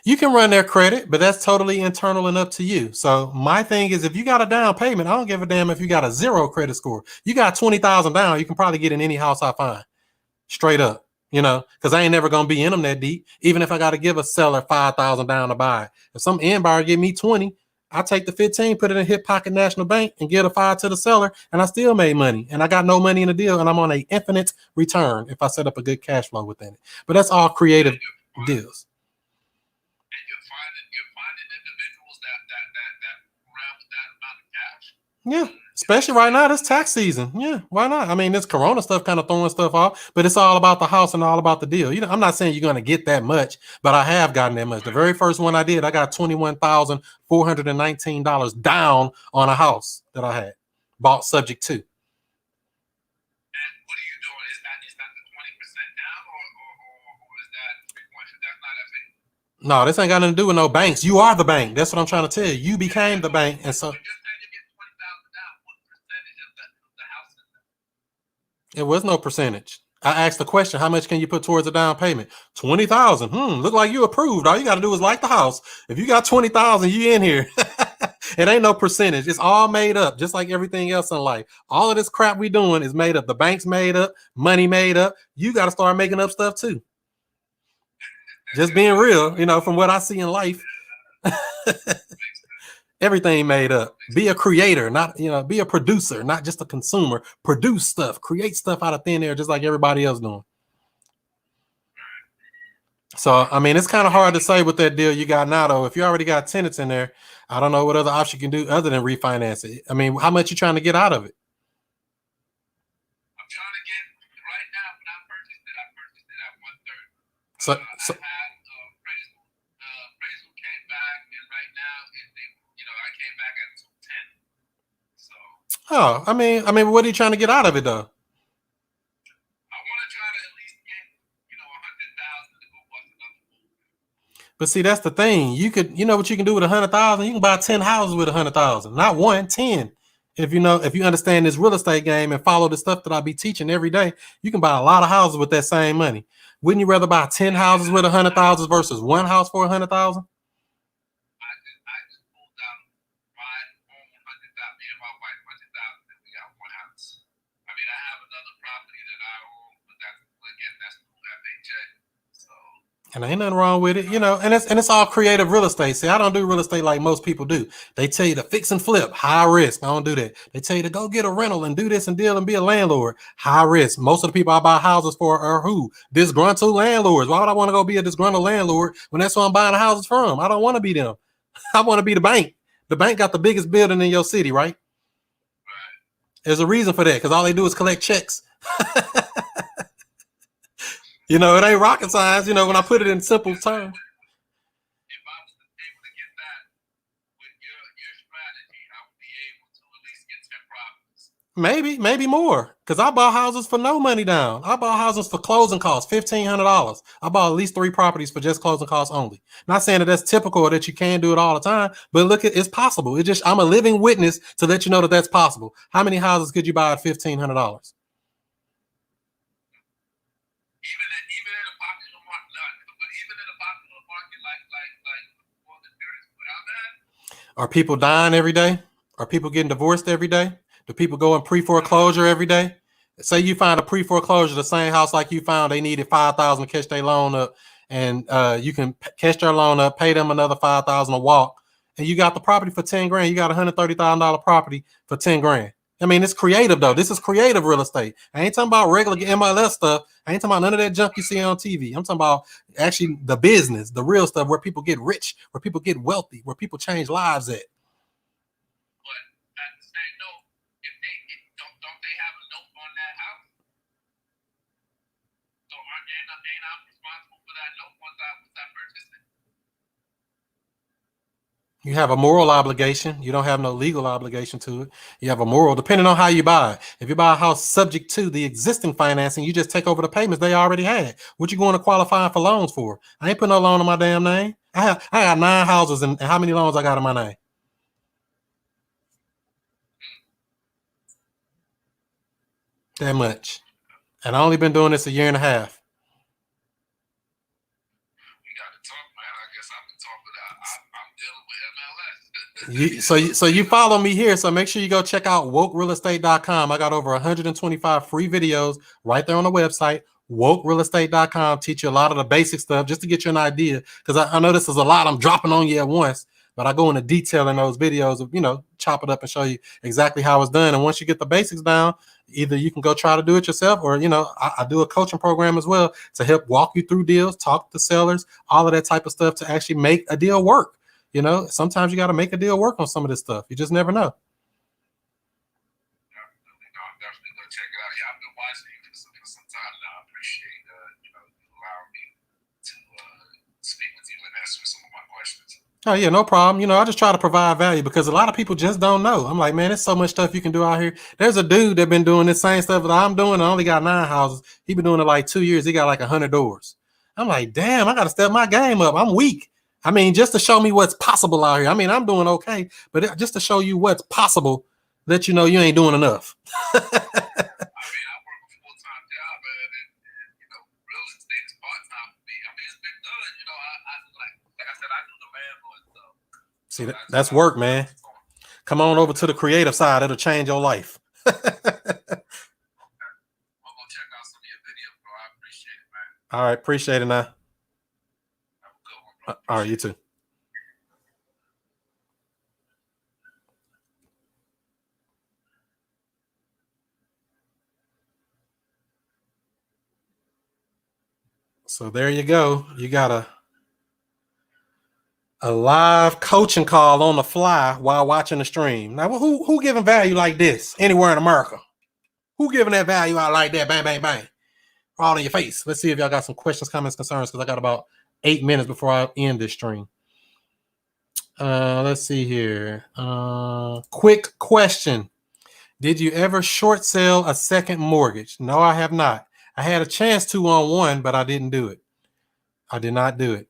You can run their credit, but that's totally internal and up to you. So my thing is, if you got a down payment, I don't give a damn if you got a 0 credit score. You got 20,000 down, you can probably get in any house I find. Straight up, because I ain't never gonna be in them that deep. Even if I got to give a seller 5,000 down to buy it. If some end buyer give me 20, I take the 15, put it in Hip Pocket National Bank, and get a 5 to the seller, and I still made money. And I got no money in the deal, and I'm on an infinite return if I set up a good cash flow within it. But that's all creative deals. And you're finding individuals that round with that amount of cash. Yeah, especially right now, it's tax season. Yeah, why not? I mean, this Corona stuff kind of throwing stuff off, but it's all about the house and all about the deal. I'm not saying you're going to get that much, but I have gotten that much. The very first one I did, I got $21,419 down on a house that I had bought subject to. And what are you doing? Is that the 20% down, or is that 3.5? That's not FA. No, this ain't got nothing to do with no banks. You are the bank. That's what I'm trying to tell you. You became the bank, and so. It was no percentage. I asked the question, how much can you put towards a down payment? 20,000. Look like you approved. All you got to do is like the house. If you got 20,000, you in here. It ain't no percentage. It's all made up, just like everything else in life. All of this crap we doing is made up. The bank's made up, money made up. You got to start making up stuff too. Just being real, from what I see in life. Everything made up. Be a creator, not, be a producer, not just a consumer. Produce stuff, create stuff out of thin air, just like everybody else doing. So, I mean, it's kind of hard to say with that deal you got now, though. If you already got tenants in there, I don't know what other option you can do other than refinance it. I mean, how much you trying to get out of it? I'm trying to get, right now, when I purchased it at 130. So appraisal came back, and right now, I came back at 210. So. Oh, I mean, what are you trying to get out of it, though? I want to try to at least get, 100,000 to go bust another move. But see, that's the thing. You could, what you can do with 100,000? You can buy 10 houses with 100,000, not 1, 10. If you understand this real estate game and follow the stuff that I be teaching every day, you can buy a lot of houses with that same money. Wouldn't you rather buy 10 houses with 100,000 versus one house for 100,000? And ain't nothing wrong with it, and it's all creative real estate. See, I don't do real estate like most people do. They tell you to fix and flip, high risk. I don't do that. They tell you to go get a rental and do this and deal and be a landlord, high risk. Most of the people I buy houses for are who? Disgruntled landlords. Why would I want to go be a disgruntled landlord when that's who I'm buying the houses from? I don't want to be them. I want to be the bank. The bank got the biggest building in your city, right? There's a reason for that, because all they do is collect checks. It ain't rocket science, when I put it in simple terms. If I was able to get that with your strategy, I would be able to at least get 10 properties. Maybe more, because I bought houses for no money down. I bought houses for closing costs, $1,500. I bought at least 3 properties for just closing costs only. Not saying that that's typical or that you can do it all the time, but look, it's possible. I'm a living witness to let you know that that's possible. How many houses could you buy at $1,500? Even in a popular market like the areas where I'm at. Are people dying every day? Are people getting divorced every day? Do people go in pre-foreclosure every day? Say you find a pre-foreclosure, the same house like you found, they needed $5,000 to catch their loan up, and you can catch their loan up, pay them another $5,000 a walk, and you got the property for 10 grand. You got $130,000 property for 10 grand. I mean, it's creative though. This is creative real estate. I ain't talking about regular MLS stuff. I ain't talking about none of that junk you see on TV. I'm talking about actually the business, the real stuff, where people get rich, where people get wealthy, where people change lives at. But at the same note, if don't they have a note on that house? So ain't I responsible for that note once I purchase it? You have a moral obligation. You don't have no legal obligation to it. You have a moral, depending on how you buy it. If you buy a house subject to the existing financing, you just take over the payments they already had. What you going to qualify for loans for? I ain't putting no loan on my damn name. I got 9 houses, and how many loans I got in my name? That much. And I only been doing this a year and a half. We got to talk, man. I guess I'm dealing with MLS. So you follow me here. So make sure you go check out wokerealestate.com. I got over 125 free videos right there on the website. wokerealestate.com. Teach you a lot of the basic stuff just to get you an idea. Because I know this is a lot I'm dropping on you at once, but I go into detail in those videos of, chop it up and show you exactly how it's done. And once you get the basics down, either you can go try to do it yourself, or, I do a coaching program as well to help walk you through deals, talk to sellers, all of that type of stuff to actually make a deal work. Sometimes you got to make a deal work on some of this stuff. You just never know. I'm definitely going to check it out. Yeah, I've been watching you for some time now. I appreciate, you allowing me to speak with you and answer some of my questions. Oh, yeah, no problem. I just try to provide value because a lot of people just don't know. I'm like, man, there's so much stuff you can do out here. There's a dude that been doing this same stuff that I'm doing. I only got 9 houses. He been doing it like 2 years. He got like 100 doors. I'm like, damn, I got to step my game up. I'm weak. I mean, just to show me what's possible out here. I mean, I'm doing okay, but just to show you what's possible, let you know you ain't doing enough. I mean, I work a full-time job, and real estate is part-time for me. I mean, it's been good. Like I said, I do the landlord stuff. See, that's work, man. Come on over to the creative side. It'll change your life. I'm going to check out some of your videos, bro. I appreciate it, man. All right. Appreciate it now. Have a good one, bro. All right. You too. So there you go. You got a live coaching call on the fly while watching the stream. Now, who giving value like this anywhere in America? Who giving that value out like that? Bang, bang, bang. All in your face. Let's see if y'all got some questions, comments, concerns, because I got about 8 minutes before I end this stream. Let's see here. Quick question. Did you ever short sell a second mortgage? No, I have not. I had a chance to on one, but I didn't do it. I did not do it.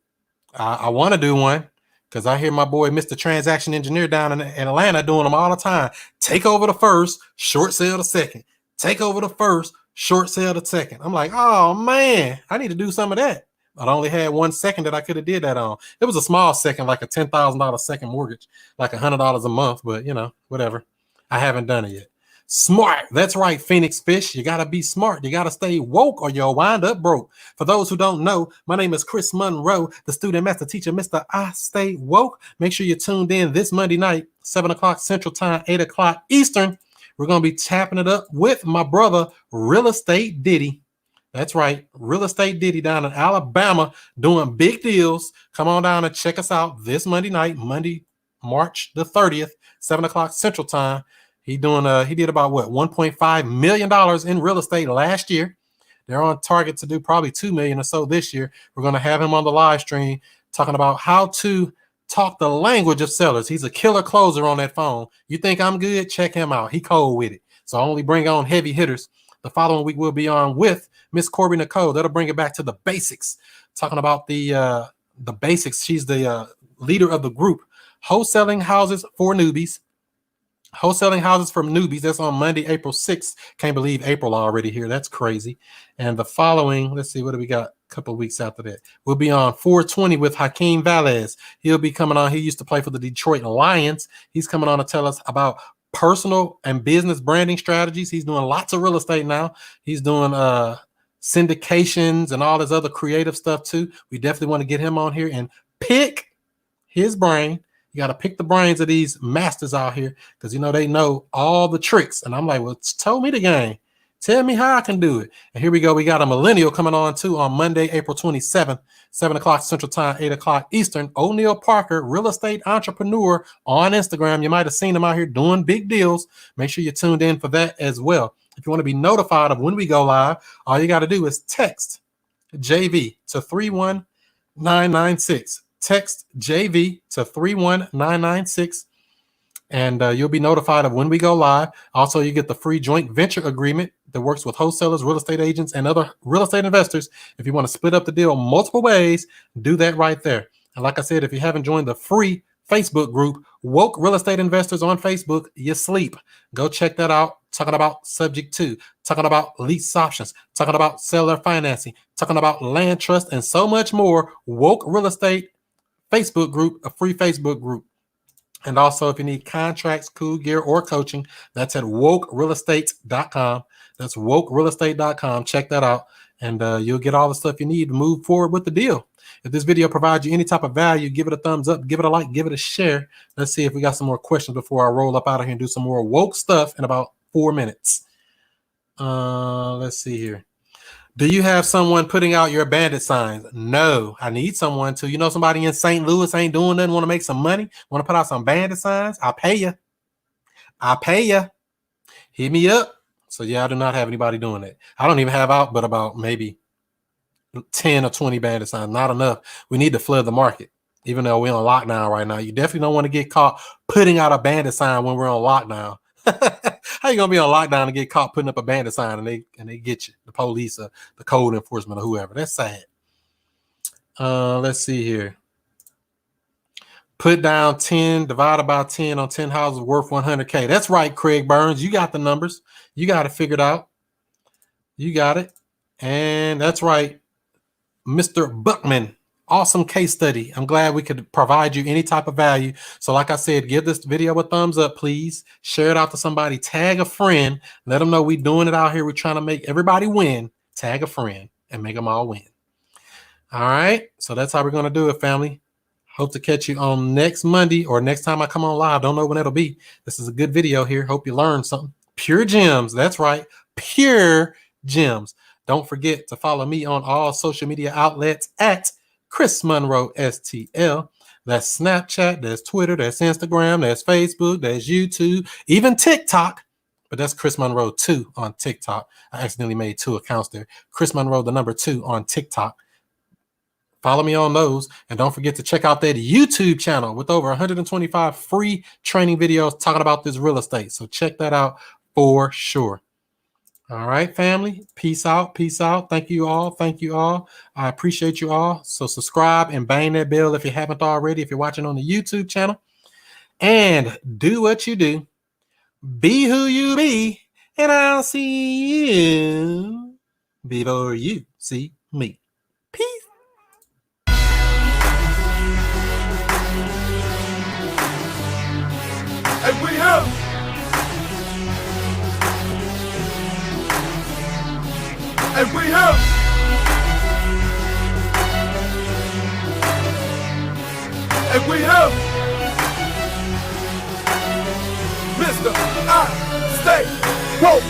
I want to do one because I hear my boy, Mr. Transaction Engineer down in Atlanta doing them all the time. Take over the first, short sell the second. Take over the first, short sell the second. I'm like, oh, man, I need to do some of that. I only had 1 second that I could have did that on. It was a small second, like a $10,000 second mortgage, like $100 a month, but, whatever. I haven't done it yet. Smart. That's right, Phoenix Fish. You got to be smart. You got to stay woke or you'll wind up broke. For those who don't know, my name is Chris Monroe, the student master teacher, Mr. I Stay Woke. Make sure you're tuned in this Monday night, 7 o'clock Central Time, 8 o'clock Eastern. We're going to be tapping it up with my brother, Real Estate Diddy. That's right, Real Estate Diddy down in Alabama doing big deals. Come on down and check us out this Monday night, Monday, March the 30th, 7 o'clock Central Time. He did about $1.5 million in real estate last year. They're on target to do probably $2 million or so this year. We're going to have him on the live stream talking about how to talk the language of sellers. He's a killer closer on that phone. You think I'm good? Check him out. He cold with it. So I only bring on heavy hitters. The following week we'll be on with Miss Corby Nicole. That'll bring it back to the basics, talking about the basics. She's the leader of the group, Wholesaling Houses for Newbies. Wholesaling Houses for Newbies. That's on Monday, April 6th. Can't believe April already here. That's crazy. And the following, let's see, what do we got? A couple of weeks after that, we'll be on 420 with Hakeem Valles. He'll be coming on. He used to play for the Detroit Lions. He's coming on to tell us about personal and business branding strategies. He's doing lots of real estate now. He's doing syndications and all this other creative stuff too. We definitely want to get him on here and pick his brain. You got to pick the brains of these masters out here because, they know all the tricks. And I'm like, well, tell me the game. Tell me how I can do it. And here we go. We got a millennial coming on too on Monday, April 27th, 7 o'clock Central Time, 8 o'clock Eastern. O'Neal Parker, real estate entrepreneur on Instagram. You might have seen him out here doing big deals. Make sure you're tuned in for that as well. If you want to be notified of when we go live, all you got to do is text JV to 31996. text JV to 31996. And you'll be notified of when we go live. Also, you get the free joint venture agreement that works with wholesalers, real estate agents, and other real estate investors. If you want to split up the deal multiple ways, do that right there. And like I said, if you haven't joined the free Facebook group, Woke Real Estate Investors on Facebook, you sleep. Go check that out. Talking about subject to, talking about lease options, talking about seller financing, talking about land trust, and so much more. Woke Real Estate Facebook group, a free Facebook group. And also, if you need contracts, cool gear, or coaching, that's at wokerealestate.com. That's wokerealestate.com. Check that out, and you'll get all the stuff you need to move forward with the deal. If this video provides you any type of value, give it a thumbs up, give it a like, give it a share. Let's see if we got some more questions before I roll up out of here and do some more woke stuff in about 4 minutes. Let's see here. Do you have someone putting out your bandit signs? No, I need someone to. You know, somebody in St. Louis ain't doing nothing, want to make some money, want to put out some bandit signs? I'll pay you. I'll pay you. Hit me up. So yeah, I do not have anybody doing that. I don't even have out but about maybe 10 or 20 bandit signs. Not enough. We need to flood the market, even though we're on lockdown right now. You definitely don't want to get caught putting out a bandit sign when we're on lockdown. How you gonna be on lockdown and get caught putting up a bandit sign and they get you, the police or the code enforcement or whoever? That's sad. Let's see here. Put down 10 divided by 10 on 10 houses worth 100K. That's right, Craig Burns. You got the numbers. You got it figured out. You got it. And that's right, Mr. Buckman. Awesome case study. I'm glad we could provide you any type of value. So like I said, give this video a thumbs up, please. Share it out to somebody. Tag a friend. Let them know we're doing it out here. We're trying to make everybody win. Tag a friend and make them all win. All right. So that's how we're going to do it, family. Hope to catch you on next Monday or next time I come on live. Don't know when it'll be. This is a good video here. Hope you learned something. Pure gems. That's right. Pure gems. Don't forget to follow me on all social media outlets at Chris Monroe STL. That's Snapchat, there's Twitter, there's Instagram, there's Facebook, there's YouTube, even TikTok. But that's Chris Monroe 2 on TikTok. I accidentally made 2 accounts there. Chris Monroe, the number 2 on TikTok. Follow me on those. And don't forget to check out that YouTube channel with over 125 free training videos talking about this real estate. So check that out for sure. All right, family. Peace out. Peace out. Thank you all. Thank you all. I appreciate you all. So subscribe and bang that bell if you haven't already, if you're watching on the YouTube channel. And do what you do. Be who you be. And I'll see you before you see me. Peace. And we have. And we have Mr. I Stay Woke.